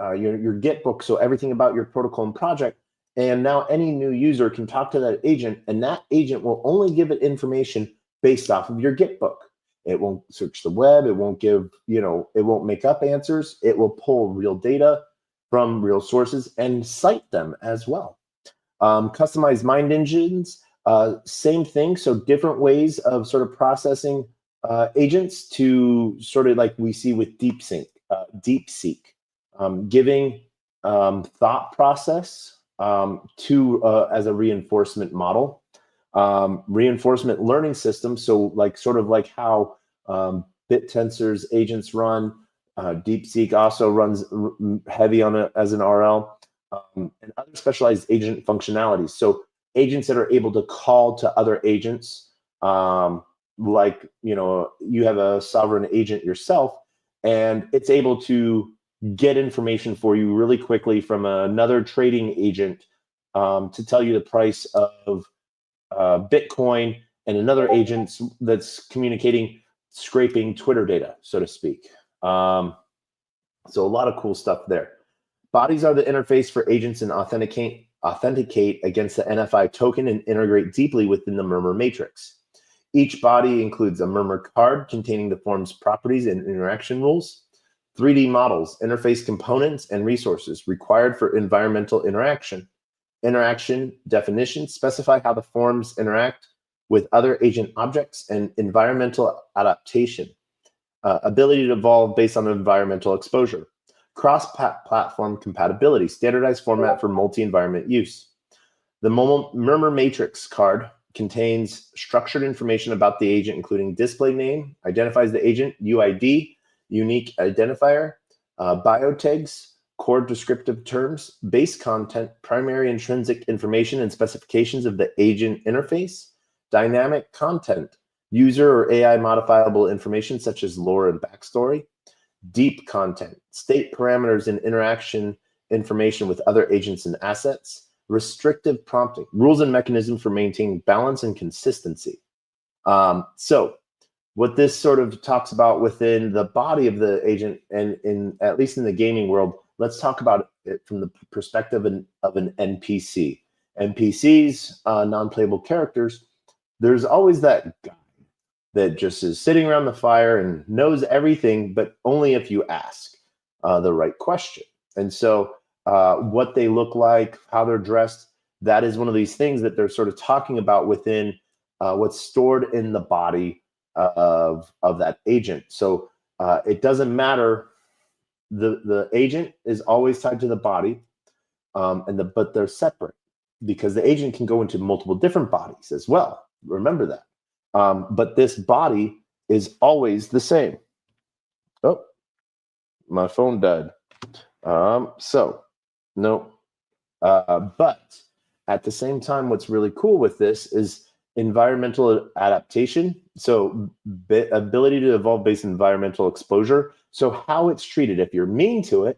Gitbook, so everything about your protocol and project. And now any new user can talk to that agent, and that agent will only give it information based off of your Gitbook. It won't search the web. It won't give, it won't make up answers. It will pull real data from real sources and cite them as well. Customized mind engines, same thing. So different ways of sort of processing agents to sort of like we see with DeepSeek, giving thought process to as a reinforcement model. Reinforcement learning system. So like sort of like how BitTensor's agents run, DeepSeek also runs heavy on it as an RL, and other specialized agent functionalities. So agents that are able to call to other agents, like, you have a sovereign agent yourself, and it's able to get information for you really quickly from another trading agent to tell you the price of Bitcoin, and another agent that's scraping Twitter data, so to speak. So a lot of cool stuff there. Bodies are the interface for agents and authenticate against the NFI token and integrate deeply within the Murmur matrix. Each body includes a Murmur card containing the form's properties and interaction rules, 3D models, interface components, and resources required for environmental interaction. Interaction definitions specify how the forms interact with other agent objects, and environmental adaptation, ability to evolve based on environmental exposure. Cross-platform compatibility, standardized format for multi-environment use. The Murmur Matrix card contains structured information about the agent, including display name, identifies the agent, UID, unique identifier, biotags, core descriptive terms, base content, primary intrinsic information and specifications of the agent interface, dynamic content, user or AI modifiable information such as lore and backstory, deep content, state parameters and interaction information with other agents and assets, restrictive prompting, rules and mechanisms for maintaining balance and consistency. So what this sort of talks about within the body of the agent, and at least in the gaming world, let's talk about it from the perspective of an NPC. NPCs, non-playable characters, there's always that guy that just is sitting around the fire and knows everything, but only if you ask the right question. And so what they look like, how they're dressed, that is one of these things that they're sort of talking about within what's stored in the body of that agent. So it doesn't matter. The agent is always tied to the body, but they're separate because the agent can go into multiple different bodies as well. Remember that. But this body is always the same. Oh, my phone died. No. But at the same time, what's really cool with this is environmental adaptation. So ability to evolve based on environmental exposure. So how it's treated. If you're mean to it,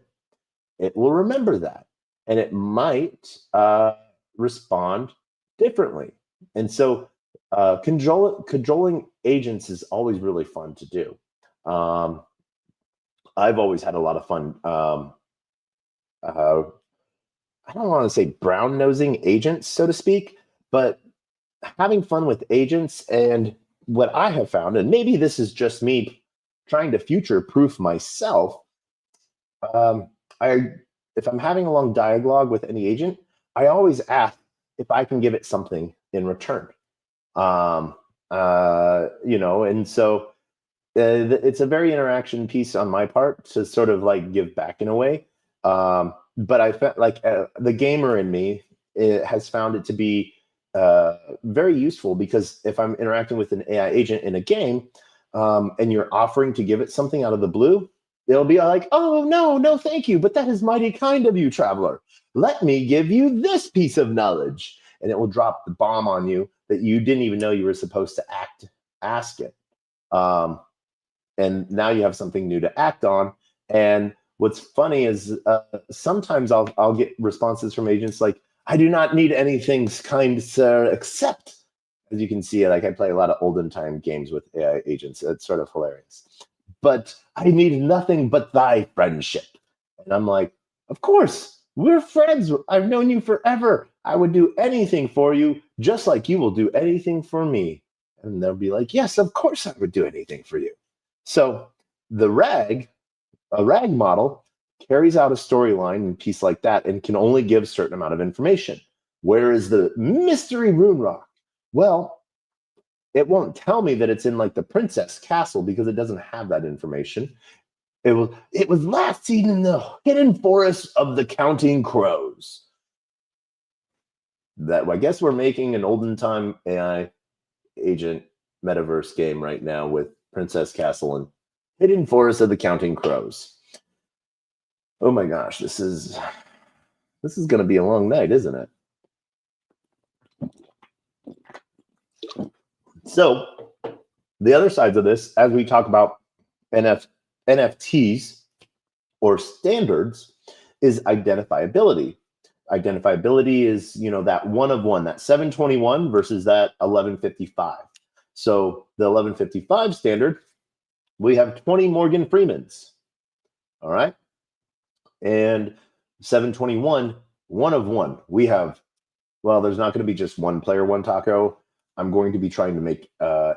it will remember that. And it might respond differently. And so cajoling agents is always really fun to do. I've always had a lot of fun. I don't want to say brown nosing agents, so to speak, but having fun with agents. And what I have found, and maybe this is just me trying to future proof myself, if I'm having a long dialogue with any agent, I always ask if I can give it something in return. And so it's a very interaction piece on my part to sort of like give back in a way. But I felt like the gamer in me has found it to be very useful, because if I'm interacting with an AI agent in a game, and you're offering to give it something out of the blue, it'll be like, oh, no, no, thank you. But that is mighty kind of you, traveler. Let me give you this piece of knowledge. And it will drop the bomb on you that you didn't even know you were supposed to ask it. And now you have something new to act on. And what's funny is sometimes I'll get responses from agents like, I do not need anything, kind sir, except, as you can see, like I play a lot of olden time games with AI agents. It's sort of hilarious. But I need nothing but thy friendship. And I'm like, of course, we're friends. I've known you forever. I would do anything for you, just like you will do anything for me. And they'll be like, yes, of course I would do anything for you. So a RAG model carries out a storyline and piece like that and can only give a certain amount of information. Where is the mystery rune rock? Well, it won't tell me that it's in like the princess castle because it doesn't have that information. It was last seen in the hidden forest of the Counting Crows. That, I guess we're making an olden time AI agent metaverse game right now with Princess Castle and Hidden Forest of the Counting Crows. Oh my gosh, this is going to be a long night, isn't it? So the other sides of this, as we talk about NFTs or standards, is identifiability. Identifiability is, that one of one, that 721 versus that 1155. So the 1155 standard, we have 20 Morgan Freemans. All right. And 721, one of one. We have, well, there's not going to be just one player, one taco. I'm going to be trying to make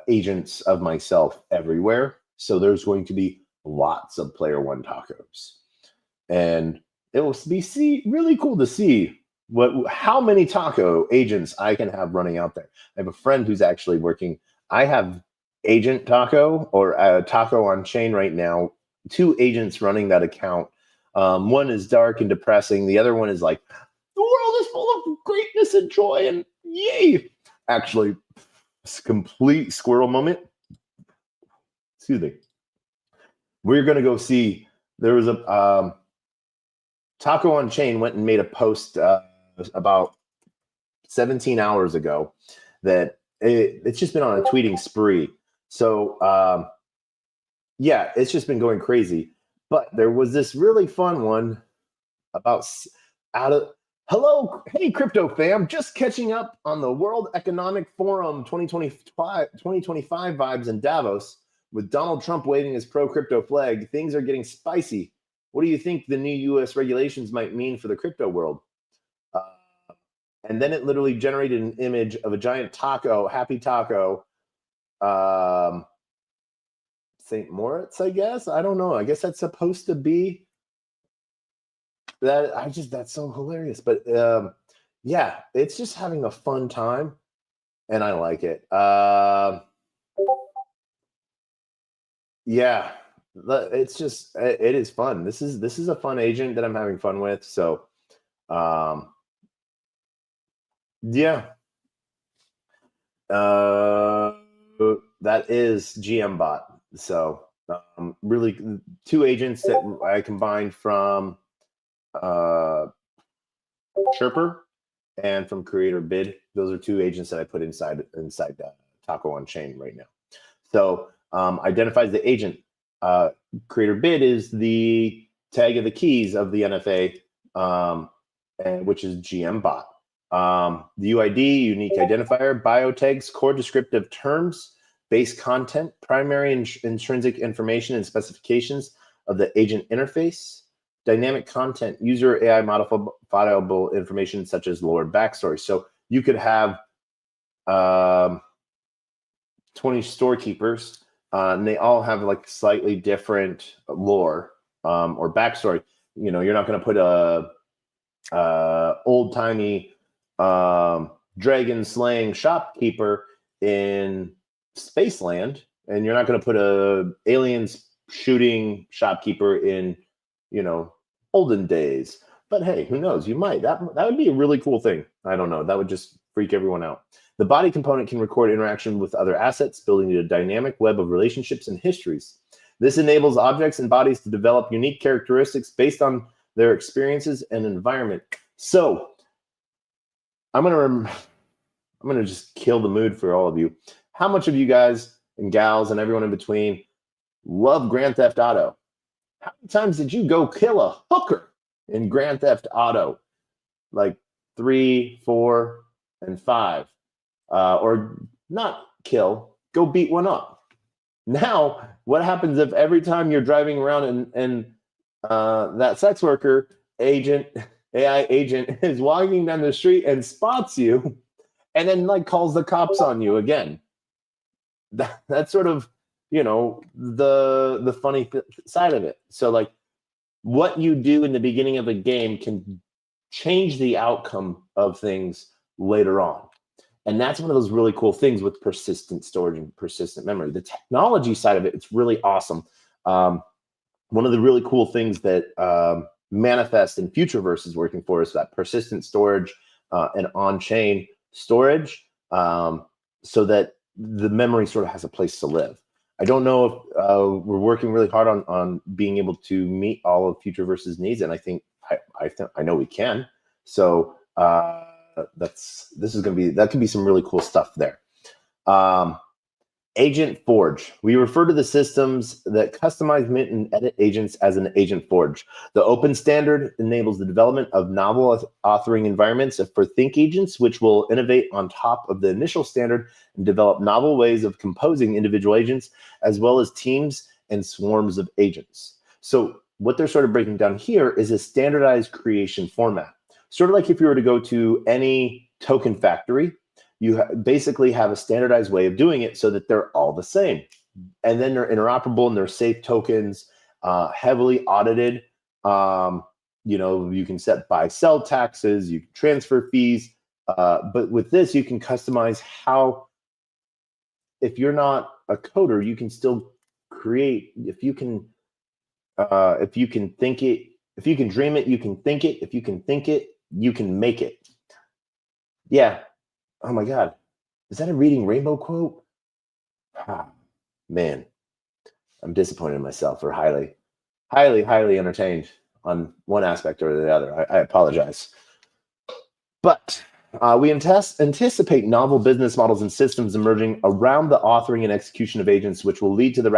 agents of myself everywhere. So there's going to be lots of player one tacos. And it will be really cool to see how many taco agents I can have running out there. I have a friend who's actually working. I have agent taco or taco on chain right now. 2 agents running that account. One is dark and depressing. The other one is like, the world is full of greatness and joy and yay. Actually, it's a complete squirrel moment. Excuse me. We're going to go see, there was a Taco on Chain went and made a post about 17 hours ago that it's just been on a tweeting spree. So, yeah, it's just been going crazy. But there was this really fun one about hey, crypto fam, just catching up on the World Economic Forum 2025 vibes in Davos. With Donald Trump waving his pro-crypto flag, things are getting spicy. What do you think the new U.S. regulations might mean for the crypto world? And then it literally generated an image of a giant taco, happy taco, St. Moritz, I guess. I don't know. I guess that's supposed to be that. That's so hilarious. But yeah, it's just having a fun time, and I like it. Yeah, it's just it is fun. This is a fun agent that I'm having fun with. So, yeah, that is GM bot. So, really 2 agents that I combined from Chirper and from Creator Bid. Those are 2 agents that I put inside Taco on Chain right now. So, identifies the agent. Creator Bid is the tag of the keys of the NFA, which is GM bot. The UID, unique identifier, bio tags, core descriptive terms, base content, primary intrinsic information and specifications of the agent interface, dynamic content, user AI modifiable information such as lore backstory. So you could have 20 storekeepers, and they all have like slightly different lore or backstory. You're not going to put a old-timey dragon slaying shopkeeper in Spaceland and you're not going to put a aliens shooting shopkeeper in, olden days. But hey, who knows? You might. That would be a really cool thing. I don't know. That would just freak everyone out. The body component can record interaction with other assets, building a dynamic web of relationships and histories. This enables objects and bodies to develop unique characteristics based on their experiences and environment. So I'm gonna just kill the mood for all of you. How much of you guys and gals and everyone in between love Grand Theft Auto? How many times did you go kill a hooker in Grand Theft Auto? Like 3, 4, and 5. Or not kill, go beat one up. Now, what happens if every time you're driving around and that sex worker agent, AI agent, is walking down the street and spots you and then like calls the cops on you again? That's sort of, the funny side of it. So like what you do in the beginning of a game can change the outcome of things later on. And that's one of those really cool things with persistent storage and persistent memory. The technology side of it, it's really awesome. One of the really cool things that Manifest and Futureverse is working for is that persistent storage and on-chain storage, so that the memory sort of has a place to live. I don't know if we're working really hard on being able to meet all of Futureverse's needs, and I think I know we can. So that can be some really cool stuff there. Agent Forge. We refer to the systems that customize, mint, and edit agents as an agent forge. The open standard enables the development of novel authoring environments for think agents, which will innovate on top of the initial standard and develop novel ways of composing individual agents, as well as teams and swarms of agents. So what they're sort of breaking down here is a standardized creation format. Sort of like if you were to go to any token factory, you basically have a standardized way of doing it so that they're all the same. And then they're interoperable and they're safe tokens, heavily audited. You can set buy sell taxes, you can transfer fees. But with this, you can customize how, if you're not a coder, you can still create. If you can think it, if you can dream it, you can think it. If you can think it, you can make it. Yeah. Oh my God. Is that a Reading Rainbow quote? Man, I'm disappointed in myself, or highly, highly, highly entertained on one aspect or the other. I apologize. But we anticipate novel business models and systems emerging around the authoring and execution of agents, which will lead to the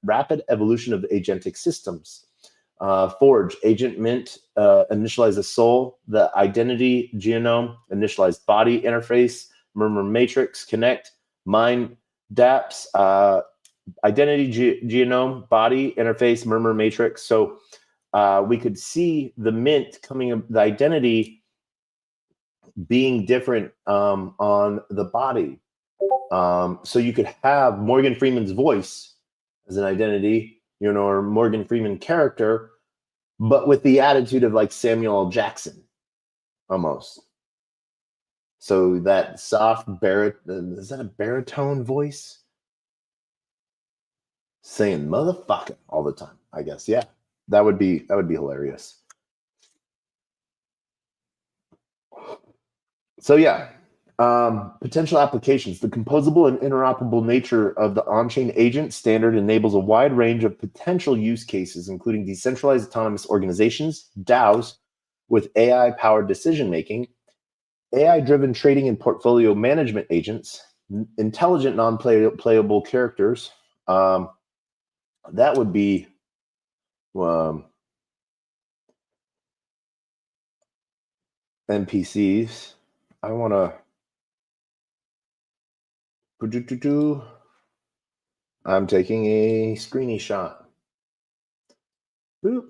rapid evolution of agentic systems. Forge, agent mint, initialize the soul, the identity genome, initialized body interface, murmur matrix, connect, mind dApps, identity genome, body interface, murmur matrix. So we could see the mint coming, the identity being different on the body. So you could have Morgan Freeman's voice as an identity, or Morgan Freeman character, but with the attitude of like Samuel L. Jackson, almost. So that soft is that a baritone voice? Saying motherfucker all the time, I guess. Yeah, that would be hilarious. So yeah, potential applications. The composable and interoperable nature of the on-chain agent standard enables a wide range of potential use cases, including decentralized autonomous organizations, DAOs, with AI-powered decision-making, AI-driven trading and portfolio management agents, intelligent non-playable characters. That would be NPCs. I want to. I'm taking a screeny shot. Boop.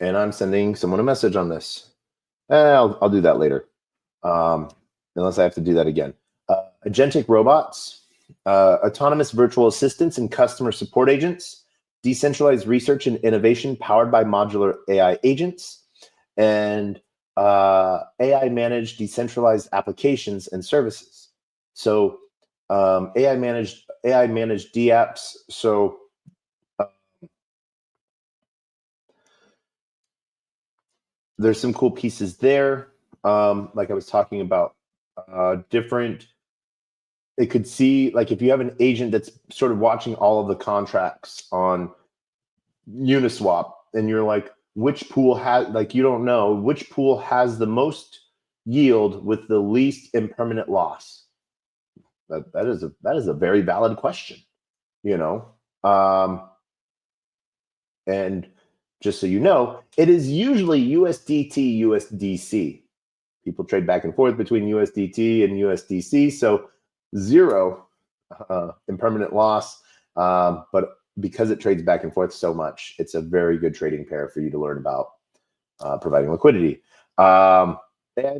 And I'm sending someone a message on this. I'll do that later. Unless I have to do that again. Agentic robots, autonomous virtual assistants and customer support agents, decentralized research and innovation powered by modular AI agents, and AI managed decentralized applications and services. So AI managed DApps. So there's some cool pieces there. Like I was talking about, different. It could see, like, if you have an agent that's sort of watching all of the contracts on Uniswap, and you're like, which pool has, like, you don't know which pool has the most yield with the least impermanent loss. That is a very valid question, you know. And just so you know, it is usually USDT, USDC. People trade back and forth between USDT and USDC, so zero impermanent loss. But because it trades back and forth so much, it's a very good trading pair for you to learn about providing liquidity. AI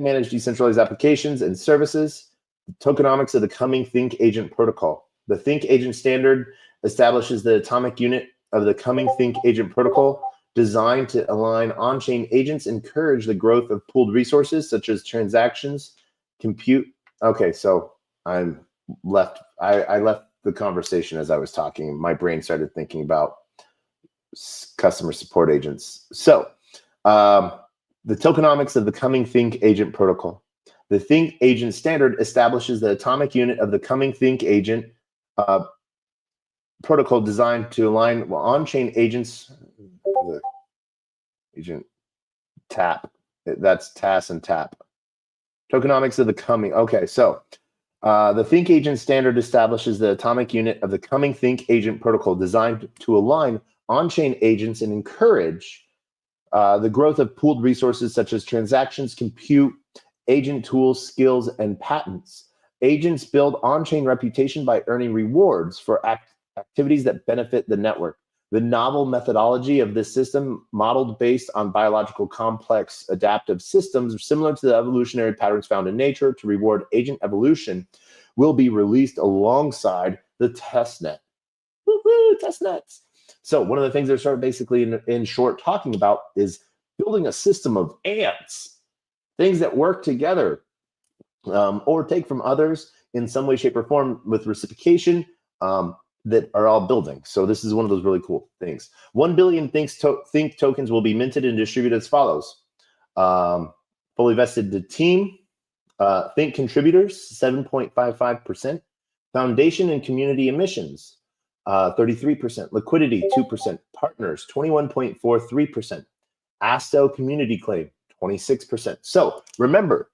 managed decentralized applications and services. Tokenomics of the coming Think Agent protocol. The Think Agent standard establishes the atomic unit of the coming Think Agent protocol, designed to align on-chain agents, encourage the growth of pooled resources such as transactions, compute. Okay, so I left the conversation as I was talking. My brain started thinking about customer support agents. So the tokenomics of the coming Think Agent protocol. The Think Agent standard establishes the atomic unit of the coming Think Agent protocol, designed to align on-chain agents. Agent tap. That's TAS and tap. Tokenomics of the coming. Okay, so the Think Agent standard establishes the atomic unit of the coming Think Agent protocol, designed to align on-chain agents and encourage the growth of pooled resources such as transactions, compute, agent tools, skills, and patents. Agents build on-chain reputation by earning rewards for activities that benefit the network. The novel methodology of this system, modeled based on biological complex adaptive systems similar to the evolutionary patterns found in nature to reward agent evolution, will be released alongside the testnet. Woo-hoo, testnets. So one of the things they're sort of basically in short talking about is building a system of ants, things that work together, or take from others in some way, shape, or form with reciprocation, that are all building. So this is one of those really cool things. 1 billion Think tokens will be minted and distributed as follows. Fully vested to team, Think contributors, 7.55%. Foundation and community emissions, 33%. Liquidity, 2%. Partners, 21.43%. ASTO community claim, 26%. So remember,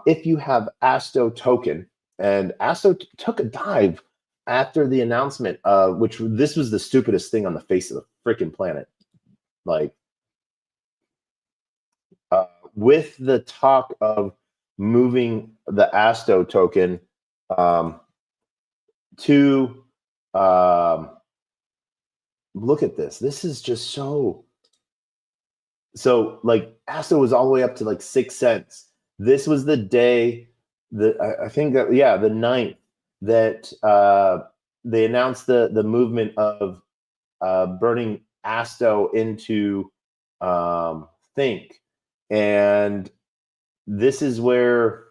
if you have ASTO token, and ASTO took a dive after the announcement, which this was the stupidest thing on the face of the freaking planet. Like, with the talk of moving the ASTO token to look at this. This is just so like, ASTO was all the way up to like 6 cents. This was the day that I think that, yeah, the 9th, that they announced the movement of burning ASTO into Think. And this is where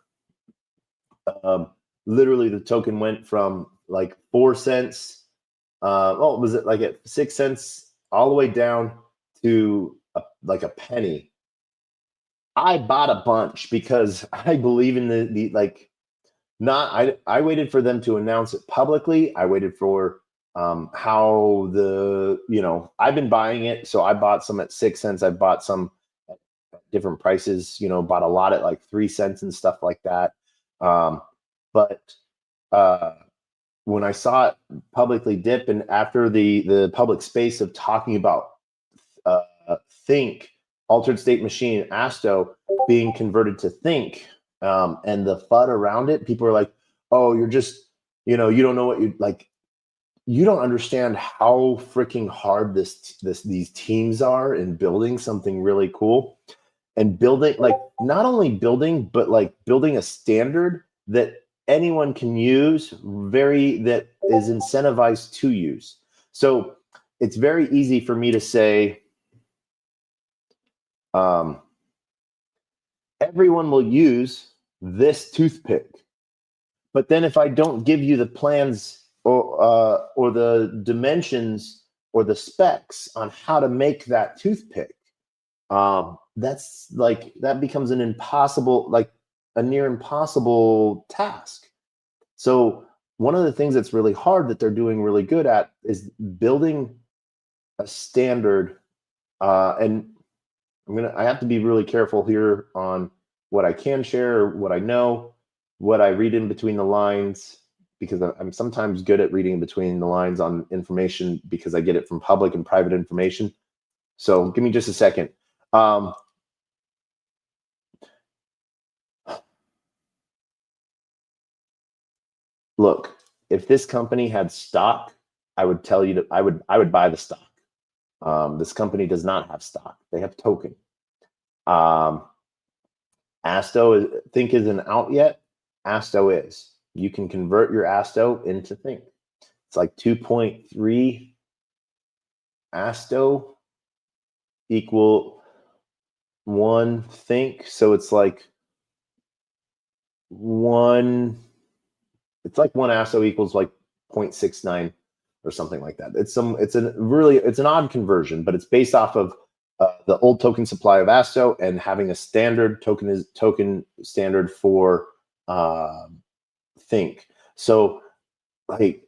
literally the token went from like 4 cents. Was it like at 6 cents all the way down to like a penny. I bought a bunch because I believe in the like, not, I waited for them to announce it publicly. I waited for how I've been buying it. So I bought some at 6 cents. I bought some at different prices, bought a lot at like 3 cents and stuff like that. But when I saw it publicly dip, and after the public space of talking about Think, altered state machine, ASTO being converted to Think, and the FUD around it, people are like, oh, you're just, you don't know what you like. You don't understand how freaking hard these teams are in building something really cool, and building, like, not only building, but like building a standard that anyone can use, that is incentivized to use. So it's very easy for me to say, everyone will use this toothpick. But then if I don't give you the plans or the dimensions or the specs on how to make that toothpick, that's like, that becomes an impossible, like a near impossible task. So one of the things that's really hard that they're doing really good at is building a standard. And I have to be really careful here on what I can share, what I know, what I read in between the lines, because I'm sometimes good at reading between the lines on information because I get it from public and private information. So give me just a second. Look, if this company had stock, I would tell you that I would buy the stock. This company does not have stock; they have token. Asto isn't out yet. Asto is. You can convert your Asto into Think. It's like 2.3 Asto equal 1 Think. So it's like one Asto equals like 0.69 or something like that. It's an odd conversion, but it's based off of the old token supply of Asto and having a standard token standard for Think. So like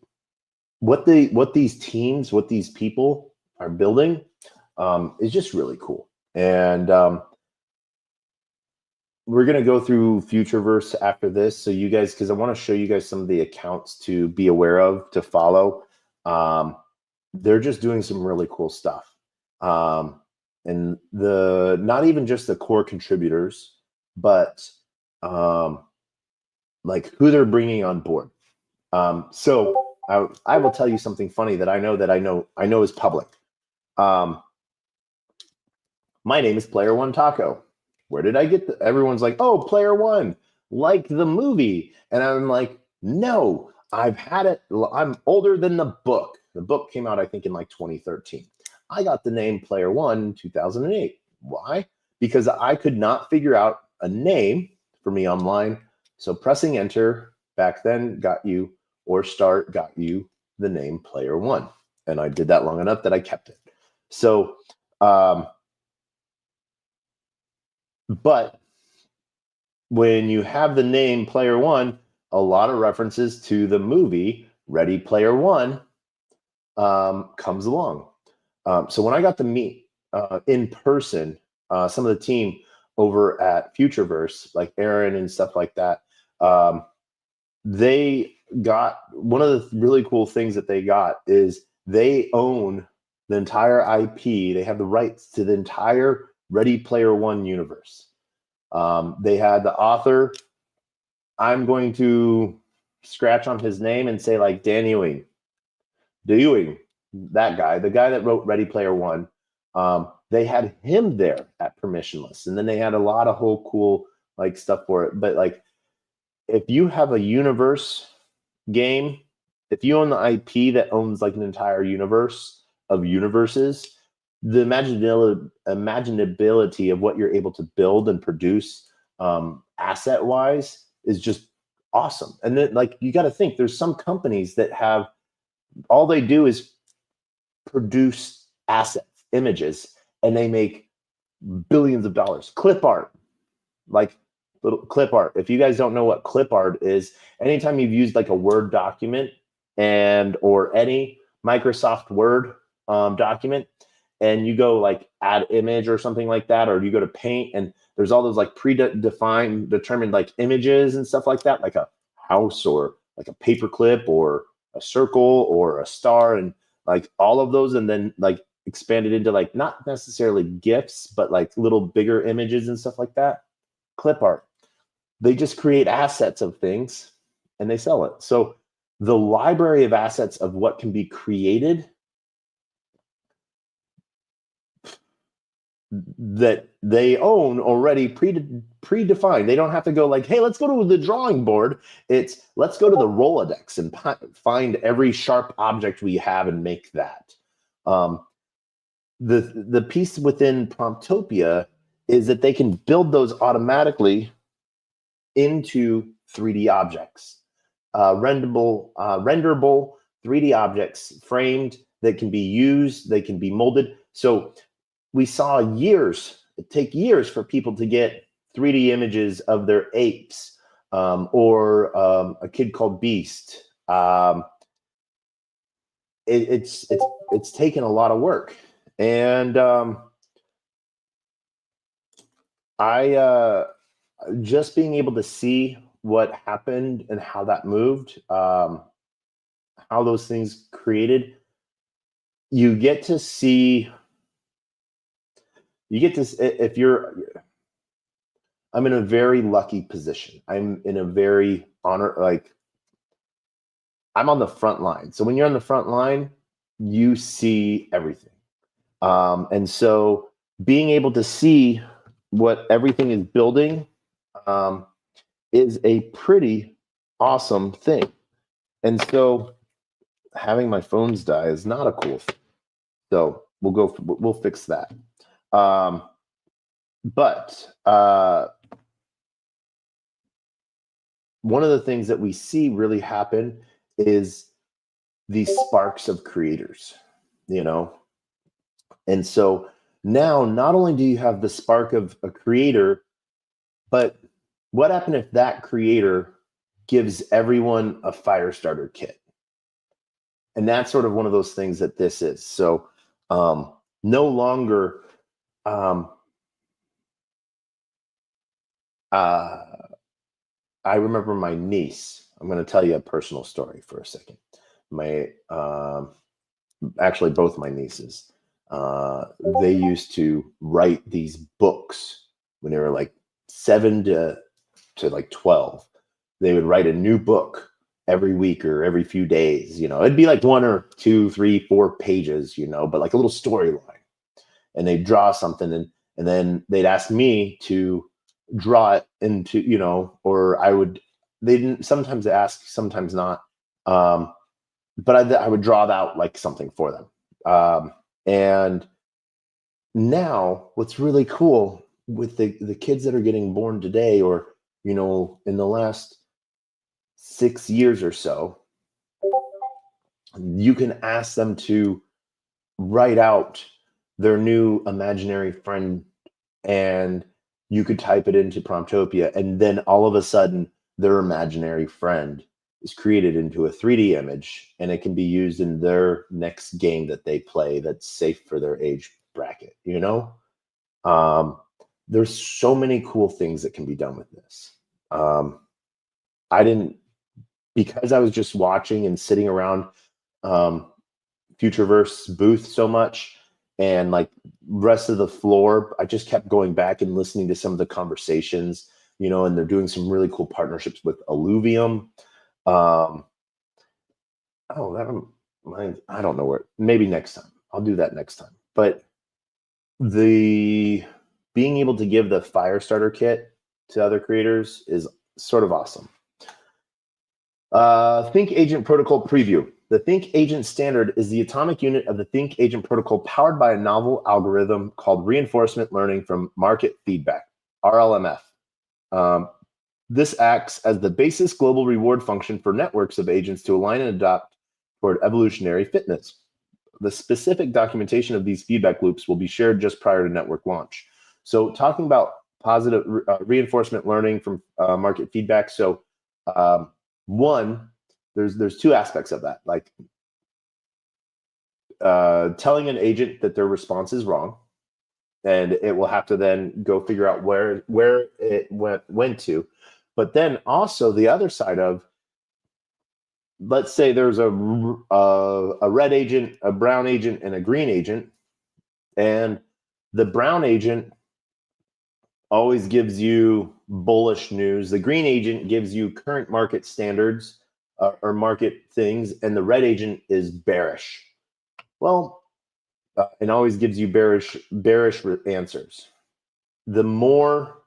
what these people are building is just really cool. And we're going to go through Futureverse after this. So you guys, because I want to show you guys some of the accounts to be aware of, to follow. They're just doing some really cool stuff. And not even just the core contributors, but like who they're bringing on board. So I will tell you something funny that I know is public. My name is Player One Taco. Where did I get everyone's like, oh, Player One, like the movie. And I'm like, no, I've had it. I'm older than the book. The book came out, I think, in like 2013. I got the name Player One in 2008. Why? Because I could not figure out a name for me online. So pressing enter back then got you, or start got you the name Player One. And I did that long enough that I kept it. So, but when you have the name Player One, a lot of references to the movie Ready Player One comes along. So when I got to meet in person some of the team over at Futureverse, like Aaron and stuff like that, they got, one of the really cool things that they got is they own the entire IP. They have the rights to the entire Ready Player One universe. They had the author. I'm going to scratch on his name and say like Dan Ewing, that guy, the guy that wrote Ready Player One. They had him there at Permissionless, and then they had a lot of whole cool like stuff for it. But like, if you have a universe game, if you own the IP that owns like an entire universe of universes, the imaginability of what you're able to build and produce asset wise is just awesome. And then like, you got to think, there's some companies that have, all they do is produce assets, images, and they make billions of dollars. Clip art, like little clip art. If you guys don't know what clip art is, anytime you've used like a Word document or any Microsoft Word document, and you go like add image or something like that, or you go to Paint and there's all those like determined like images and stuff like that, like a house or like a paper clip or a circle or a star, and like all of those, and then like expanded into like not necessarily GIFs, but like little bigger images and stuff like that. Clip art. They just create assets of things and they sell it. So the library of assets of what can be created that they own already predefined. They don't have to go like, hey, let's go to the drawing board. It's let's go to the Rolodex and find every sharp object we have and make that. The piece within Promptopia is that they can build those automatically into 3D objects. renderable 3D objects framed that can be used, they can be molded. So we saw it take years for people to get 3D images of their apes, or a kid called Beast. It's taken a lot of work, and I just being able to see what happened and how that moved, how those things created, you get to see. If you're, I'm in a very lucky position. I'm in a very I'm on the front line. So when you're on the front line, you see everything. And so being able to see what everything is building is a pretty awesome thing. And so having my phones die is not a cool thing. So we'll fix that. But one of the things that we see really happen is these sparks of creators, And so now not only do you have the spark of a creator, but what happened if that creator gives everyone a fire starter kit? And that's sort of one of those things that this is. So no longer I remember my niece. I'm going to tell you a personal story for a second. Actually, both my nieces, they used to write these books when they were like 7 to like 12. They would write a new book every week or every few days. It'd be like 1 or 2, 3, 4 pages, but like a little storyline. And they'd draw something, and then they'd ask me to draw it into, or they didn't, sometimes ask, sometimes not. But I would draw out like something for them. And now what's really cool with the kids that are getting born today, or, in the last 6 years or so, you can ask them to write out their new imaginary friend, and you could type it into Promptopia, and then all of a sudden their imaginary friend is created into a 3D image, and it can be used in their next game that they play that's safe for their age bracket. There's so many cool things that can be done with this. Because I was just watching and sitting around Futureverse booth so much, and like rest of the floor, I just kept going back and listening to some of the conversations, and they're doing some really cool partnerships with Alluvium. I don't know where. Maybe next time. I'll do that next time. But the being able to give the fire starter kit to other creators is sort of awesome. Think Agent Protocol preview. The Think Agent standard is the atomic unit of the Think Agent protocol, powered by a novel algorithm called reinforcement learning from market feedback, RLMF. This acts as the basis global reward function for networks of agents to align and adapt toward evolutionary fitness. The specific documentation of these feedback loops will be shared just prior to network launch. So talking about positive reinforcement learning from market feedback. So one, there's 2 aspects of that, like telling an agent that their response is wrong, and it will have to then go figure out where it went to. But then also the other side of, let's say there's a red agent, a brown agent, and a green agent, and the brown agent always gives you bullish news. The green agent gives you current market standards or market things, and the red agent is bearish. Well, it always gives you bearish answers. The more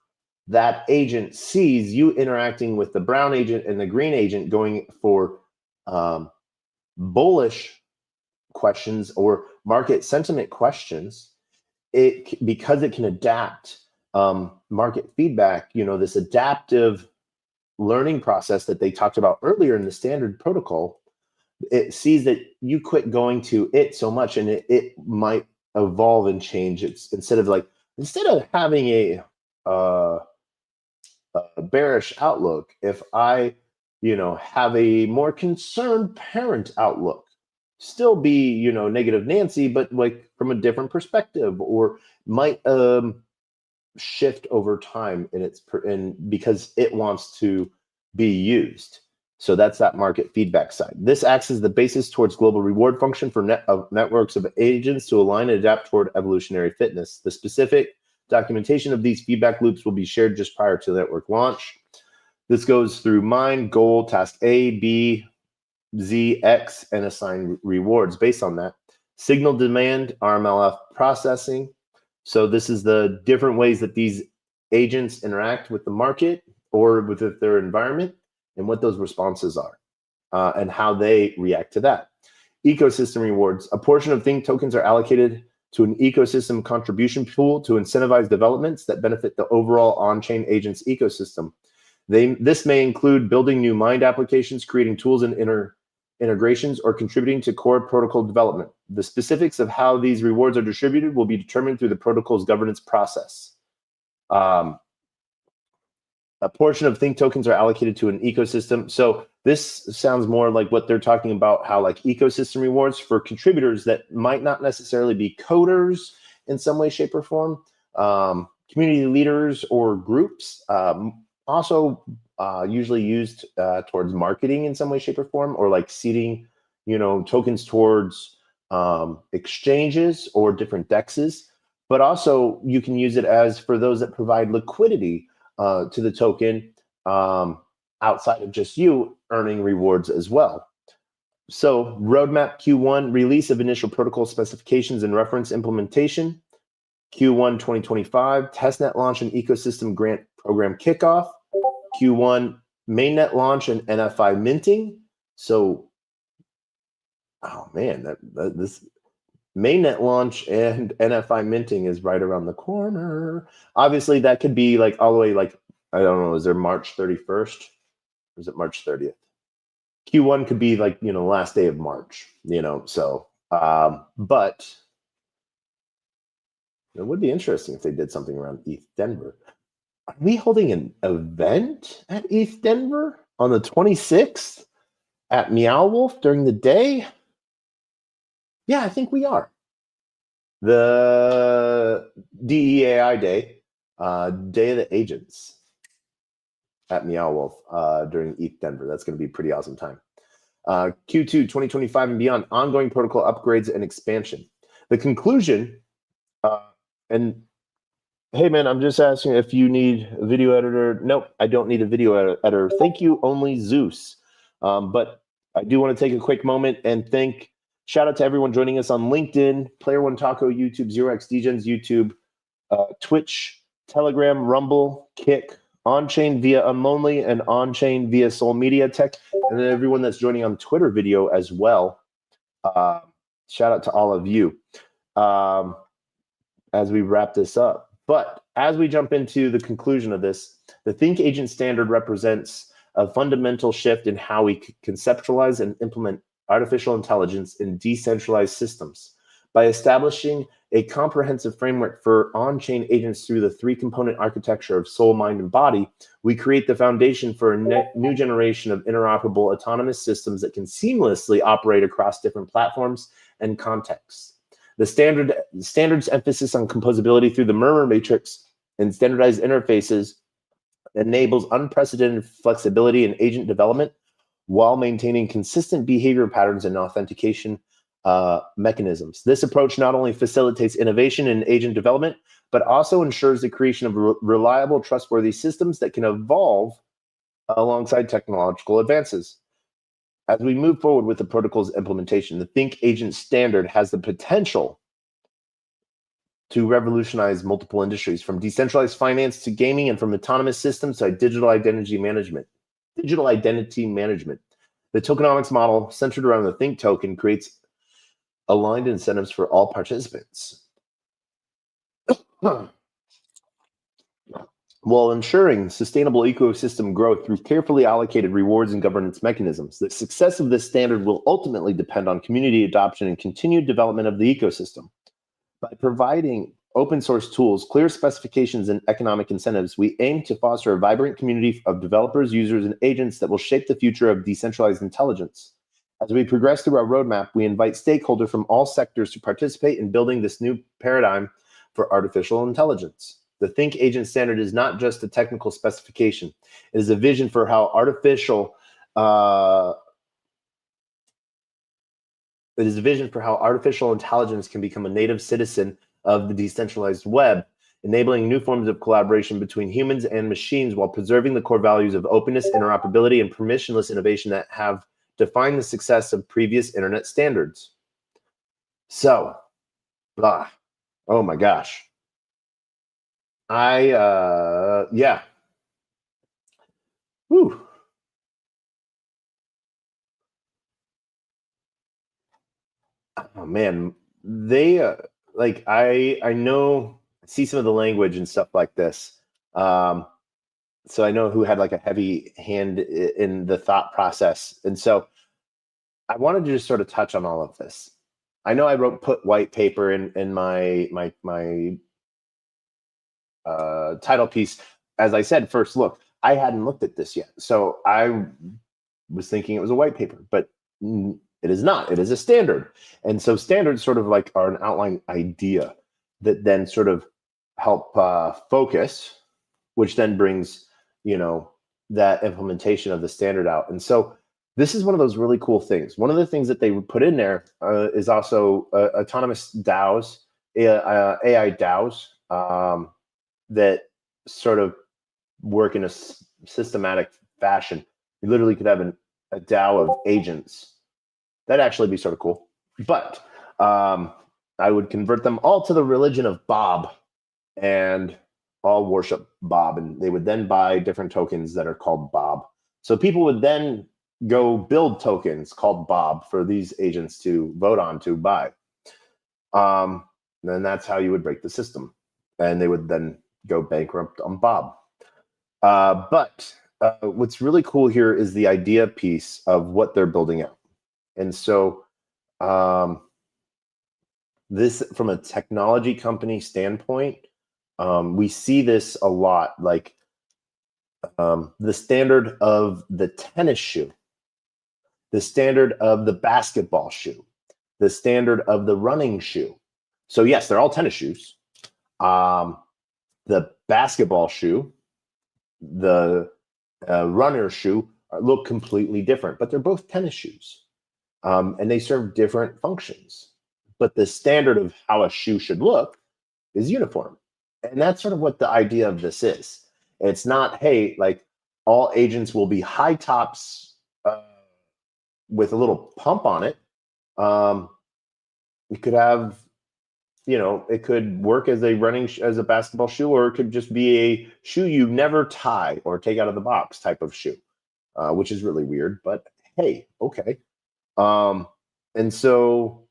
that agent sees you interacting with the brown agent and the green agent going for bullish questions or market sentiment questions, because it can adapt market feedback, this adaptive learning process that they talked about earlier in the standard protocol, it sees that you quit going to it so much, and it might evolve and change. It's instead of having a bearish outlook, if I have a more concerned parent outlook, still be negative Nancy, but like from a different perspective, or might shift over time because it wants to be used. So that's that market feedback side. This acts as the basis towards global reward function for networks of agents to align and adapt toward evolutionary fitness. The specific documentation of these feedback loops will be shared just prior to network launch. This goes through mine, goal, task A, B, Z, X, and assign rewards based on that. Signal demand, RMLF processing. So this is the different ways that these agents interact with the market or with their environment, and what those responses are, and how they react to that. Ecosystem rewards. A portion of Think tokens are allocated to an ecosystem contribution pool to incentivize developments that benefit the overall on-chain agents ecosystem. This may include building new mined applications, creating tools and integrations, or contributing to core protocol development. The specifics of how these rewards are distributed will be determined through the protocol's governance process. A portion of Think tokens are allocated to an ecosystem. So this sounds more like what they're talking about, how like ecosystem rewards for contributors that might not necessarily be coders in some way, shape, or form, community leaders or groups, also usually used towards marketing in some way, shape, or form, or like seeding, tokens towards exchanges or different dexes. But also you can use it as for those that provide liquidity to the token outside of just you earning rewards as well. So roadmap Q1, release of initial protocol specifications and reference implementation. Q1 2025, testnet launch and ecosystem grant program kickoff. Q1, mainnet launch and NFI minting. So, oh man, this mainnet launch and NFI minting is right around the corner. Obviously, that could be like all the way, like, I don't know, is there March 31st? Or is it March 30th? Q1 could be like, last day of March, so, but it would be interesting if they did something around ETH Denver. Are we holding an event at ETH Denver on the 26th at Meow Wolf during the day? Yeah, I think we are. The DEAI Day, Day of the Agents at Meow Wolf during ETH Denver. That's going to be a pretty awesome time. Q2 2025 and beyond, ongoing protocol upgrades and expansion. The conclusion, and hey man, I'm just asking if you need a video editor. Nope, I don't need a video editor. Thank you, only Zeus. But I do want to take a quick moment and shout out to everyone joining us on LinkedIn, Player One Taco, YouTube, 0x Degens, YouTube, Twitch, Telegram, Rumble, Kick, on-chain via Unlonely, and on-chain via Soul Media Tech, and then everyone that's joining on Twitter video as well. Shout out to all of you as we wrap this up. But as we jump into the conclusion of this, the Think Agent Standard represents a fundamental shift in how we conceptualize and implement artificial intelligence in decentralized systems. By establishing a comprehensive framework for on-chain agents through the three-component architecture of soul, mind, and body, we create the foundation for a new generation of interoperable autonomous systems that can seamlessly operate across different platforms and contexts. The standard's emphasis on composability through the Murmur matrix and standardized interfaces enables unprecedented flexibility in agent development while maintaining consistent behavior patterns and authentication mechanisms. This approach not only facilitates innovation in agent development, but also ensures the creation of reliable, trustworthy systems that can evolve alongside technological advances. As we move forward with the protocol's implementation, the Think Agent Standard has the potential to revolutionize multiple industries, from decentralized finance to gaming, and from autonomous systems to digital identity management. The tokenomics model centered around the Think token creates aligned incentives for all participants. while ensuring sustainable ecosystem growth through carefully allocated rewards and governance mechanisms. The success of this standard will ultimately depend on community adoption and continued development of the ecosystem. By providing open source tools, clear specifications, and economic incentives, we aim to foster a vibrant community of developers, users, and agents that will shape the future of decentralized intelligence. As we progress through our roadmap, we invite stakeholders from all sectors to participate in building this new paradigm for artificial intelligence. The Think Agent Standard is not just a technical specification. It is a vision for how artificial intelligence can become a native citizen of the decentralized web, enabling new forms of collaboration between humans and machines while preserving the core values of openness, interoperability, and permissionless innovation that have defined the success of previous internet standards. So, oh my gosh. Yeah. Whew. Oh man, they like I know I see some of the language and stuff like this. So I know who had like a heavy hand in the thought process, and so I wanted to just sort of touch on all of this. I know I put white paper in my title piece. As I said, first look, I hadn't looked at this yet, so I was thinking it was a white paper, but it is not. It is a standard. And so standards sort of like are an outline idea that then sort of help focus, which then brings, that implementation of the standard out. And so this is one of those really cool things. One of the things that they put in there is also autonomous DAOs, AI DAOs that sort of work in a systematic fashion. You literally could have a DAO of agents. That'd actually be sort of cool. But I would convert them all to the religion of Bob and all worship Bob. And they would then buy different tokens that are called Bob. So people would then go build tokens called Bob for these agents to vote on to buy. Then that's how you would break the system. And they would then go bankrupt on Bob. But what's really cool here is the idea piece of what they're building out. And so this, from a technology company standpoint, we see this a lot, like the standard of the tennis shoe, the standard of the basketball shoe, the standard of the running shoe. So yes, they're all tennis shoes. The basketball shoe, the runner shoe look completely different, but they're both tennis shoes. And they serve different functions. But the standard of how a shoe should look is uniform. And that's sort of what the idea of this is. It's not, hey, like all agents will be high tops with a little pump on it. You could have, it could work as as a basketball shoe, or it could just be a shoe you never tie or take out of the box type of shoe, which is really weird. But hey, okay. And so,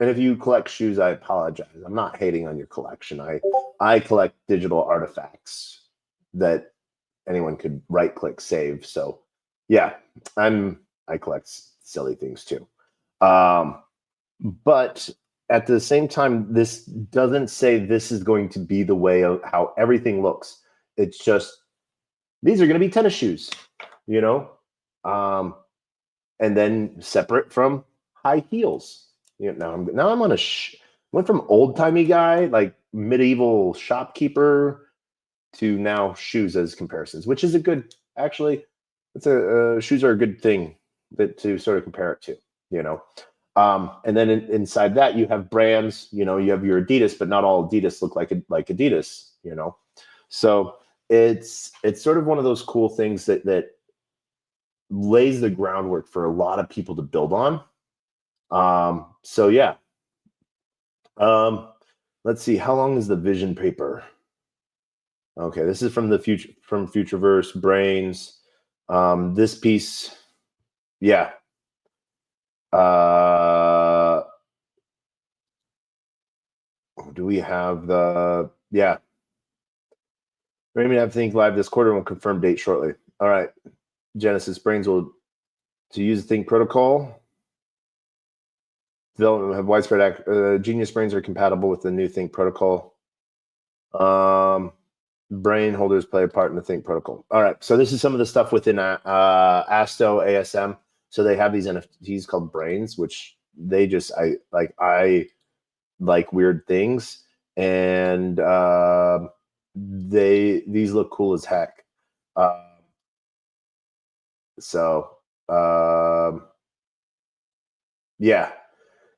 and if you collect shoes, I apologize. I'm not hating on your collection. I collect digital artifacts that anyone could right click save. So yeah, I collect silly things too. But at the same time, this doesn't say this is going to be the way of how everything looks. It's just, these are going to be tennis shoes, and then separate from high heels. Now I'm on went from old timey guy, like medieval shopkeeper, to now shoes as comparisons, which is a good, actually, shoes are a good thing to sort of compare it to, and then inside that you have brands, you have your Adidas, but not all Adidas look like Adidas, so it's sort of one of those cool things that lays the groundwork for a lot of people to build on. So yeah. Let's see, how long is the vision paper? Okay, this is from Futureverse Brains. This piece, yeah. Do we have yeah. We're aiming to have Think live this quarter and we'll confirm date shortly. All right. Genesis Brains will to use the Think protocol. Development will have widespread Genius Brains are compatible with the new Think protocol. Brain holders play a part in the Think protocol. All right. So this is some of the stuff within Asto ASM. So they have these NFTs called Brains, which they just I like weird things, and these look cool as heck. Yeah,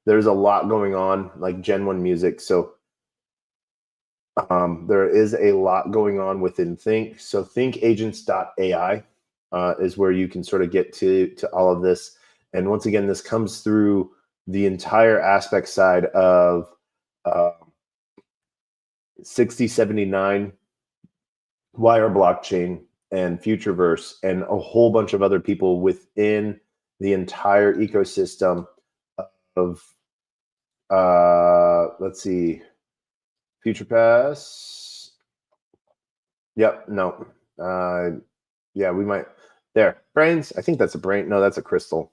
there's a lot going on, like Gen 1 music. So there is a lot going on within Think. So thinkagents.ai is where you can sort of get to all of this. And once again, this comes through the entire aspect side of 6079 Wire blockchain and Futureverse and a whole bunch of other people within the entire ecosystem of let's see, FuturePass. Yep, no. Yeah, we might there. Brains. I think that's a brain. No, that's a crystal.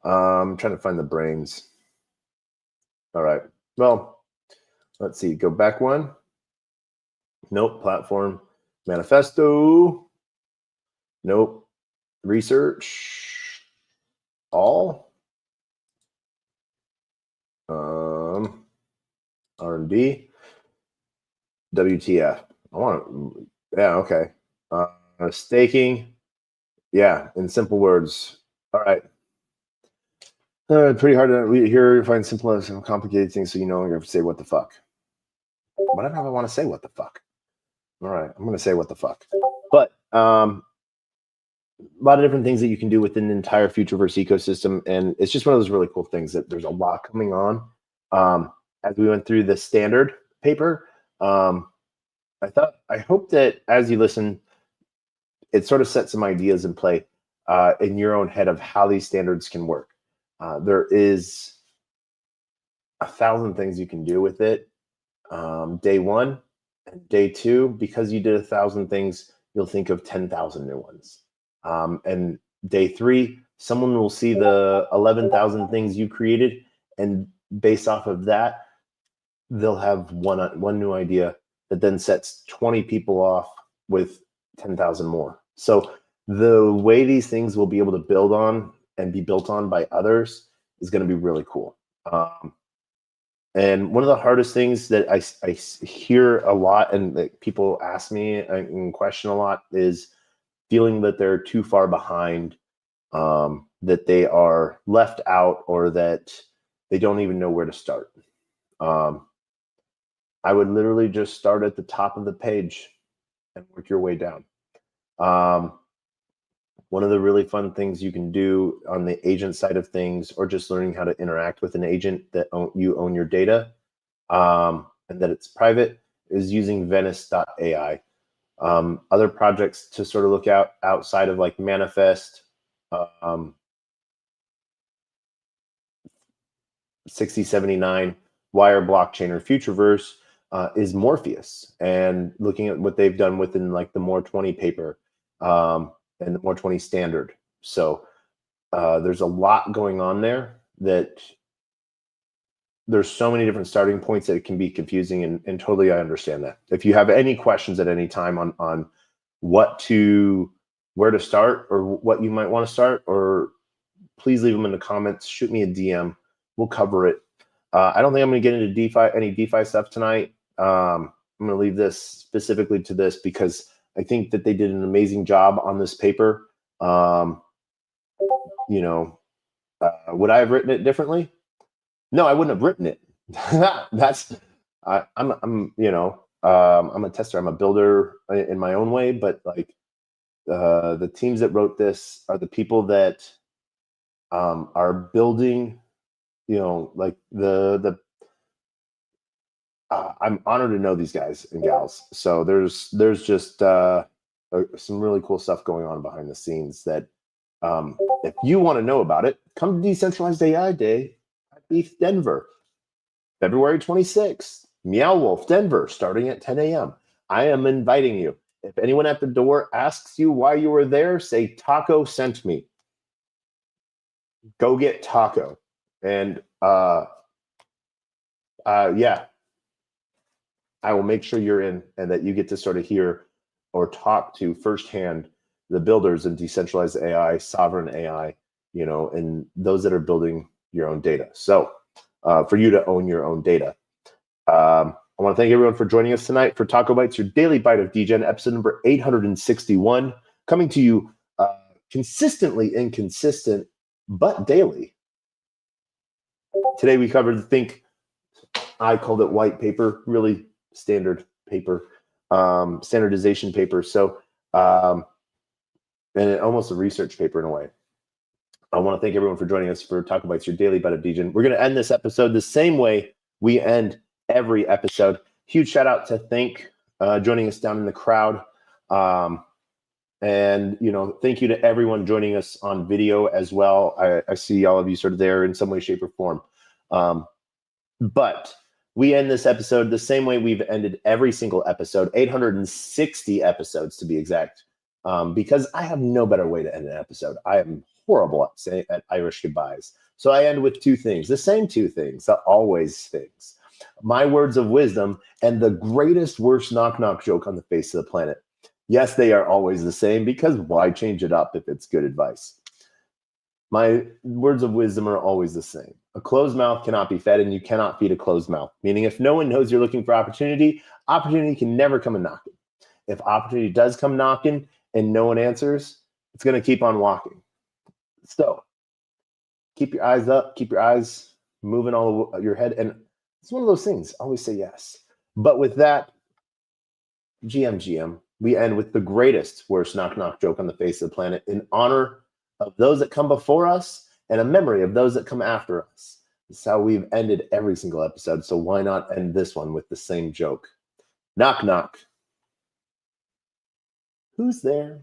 I'm trying to find the brains. All right. Well, let's see. Go back one. Nope. Platform. Manifesto. Nope. Research. All. R&D. WTF. I want. Yeah. Okay. Staking. Yeah. In simple words. All right. Pretty hard to here find simple and complicated things, so you know you have to say what the fuck. Whatever I want to say what the fuck. All right, I'm going to say what the fuck. But a lot of different things that you can do within the entire Futureverse ecosystem, and it's just one of those really cool things that there's a lot coming on. As we went through the standard paper, I hope that as you listen, it sort of sets some ideas in play in your own head of how these standards can work. There is 1,000 things you can do with it. Day one and day two, because you did 1,000 things, you'll think of 10,000 new ones. And day three, someone will see the 11,000 things you created, and based off of that, they'll have one new idea that then sets 20 people off with 10,000 more. So the way these things will be able to build on and be built on by others is going to be really cool. And one of the hardest things that I hear a lot and that people ask me and question a lot is feeling that they're too far behind, that they are left out, or that they don't even know where to start. I would literally just start at the top of the page and work your way down. One of the really fun things you can do on the agent side of things, or just learning how to interact with an agent that you own your data, and that it's private, is using Venice.ai. Other projects to sort of look outside of like Manifest, 6079, Wire blockchain, or Futureverse is Morpheus, and looking at what they've done within like the More 20 paper. And the More 20 standard. So there's a lot going on there that there's so many different starting points that it can be confusing, and totally I understand that. If you have any questions at any time on where to start, or what you might want to start, or please leave them in the comments, shoot me a DM, we'll cover it. I don't think I'm going to get into any DeFi stuff tonight. I'm going to leave this specifically to this because I think that they did an amazing job on this paper. Would I have written it differently? No, I wouldn't have written it. I'm a tester. I'm a builder in my own way, but like the teams that wrote this are the people that are building. I'm honored to know these guys and gals. So there's just some really cool stuff going on behind the scenes that if you want to know about it, come to Decentralized AI Day at ETH Denver, February 26th, Meow Wolf Denver, starting at 10 a.m. I am inviting you. If anyone at the door asks you why you were there, say Taco sent me. Go get Taco. And yeah, I will make sure you're in and that you get to sort of hear or talk to firsthand the builders in decentralized AI, sovereign AI, you know, and those that are building your own data. So for you to own your own data. I want to thank everyone for joining us tonight for TacoBytes, your daily bite of Degen, episode number 861, coming to you consistently inconsistent, but daily. Today we covered I called it white paper, really standard paper, standardization paper. So, and almost a research paper in a way. I want to thank everyone for joining us for TacoBytes, your daily bite of Degen. We're going to end this episode the same way we end every episode. Huge shout out to Think joining us down in the crowd. And, you know, thank you to everyone joining us on video as well. I see all of you sort of there in some way, shape, or form. But we end this episode the same way we've ended every single episode, 860 episodes to be exact, because I have no better way to end an episode. I am horrible at Irish goodbyes. So I end with two things, the same two things, the always things. My words of wisdom and the greatest, worst knock-knock joke on the face of the planet. Yes, they are always the same, because why change it up if it's good advice? My words of wisdom are always the same. A closed mouth cannot be fed, and you cannot feed a closed mouth. Meaning, if no one knows you're looking for opportunity, opportunity can never come a knocking. If opportunity does come knocking and no one answers, it's going to keep on walking. So keep your eyes up, keep your eyes moving all over your head. And it's one of those things, always say yes. But with that, GM, we end with the greatest, worst knock-knock joke on the face of the planet in honor of those that come before us and a memory of those that come after us. This is how we've ended every single episode. So why not end this one with the same joke? Knock, knock. Who's there?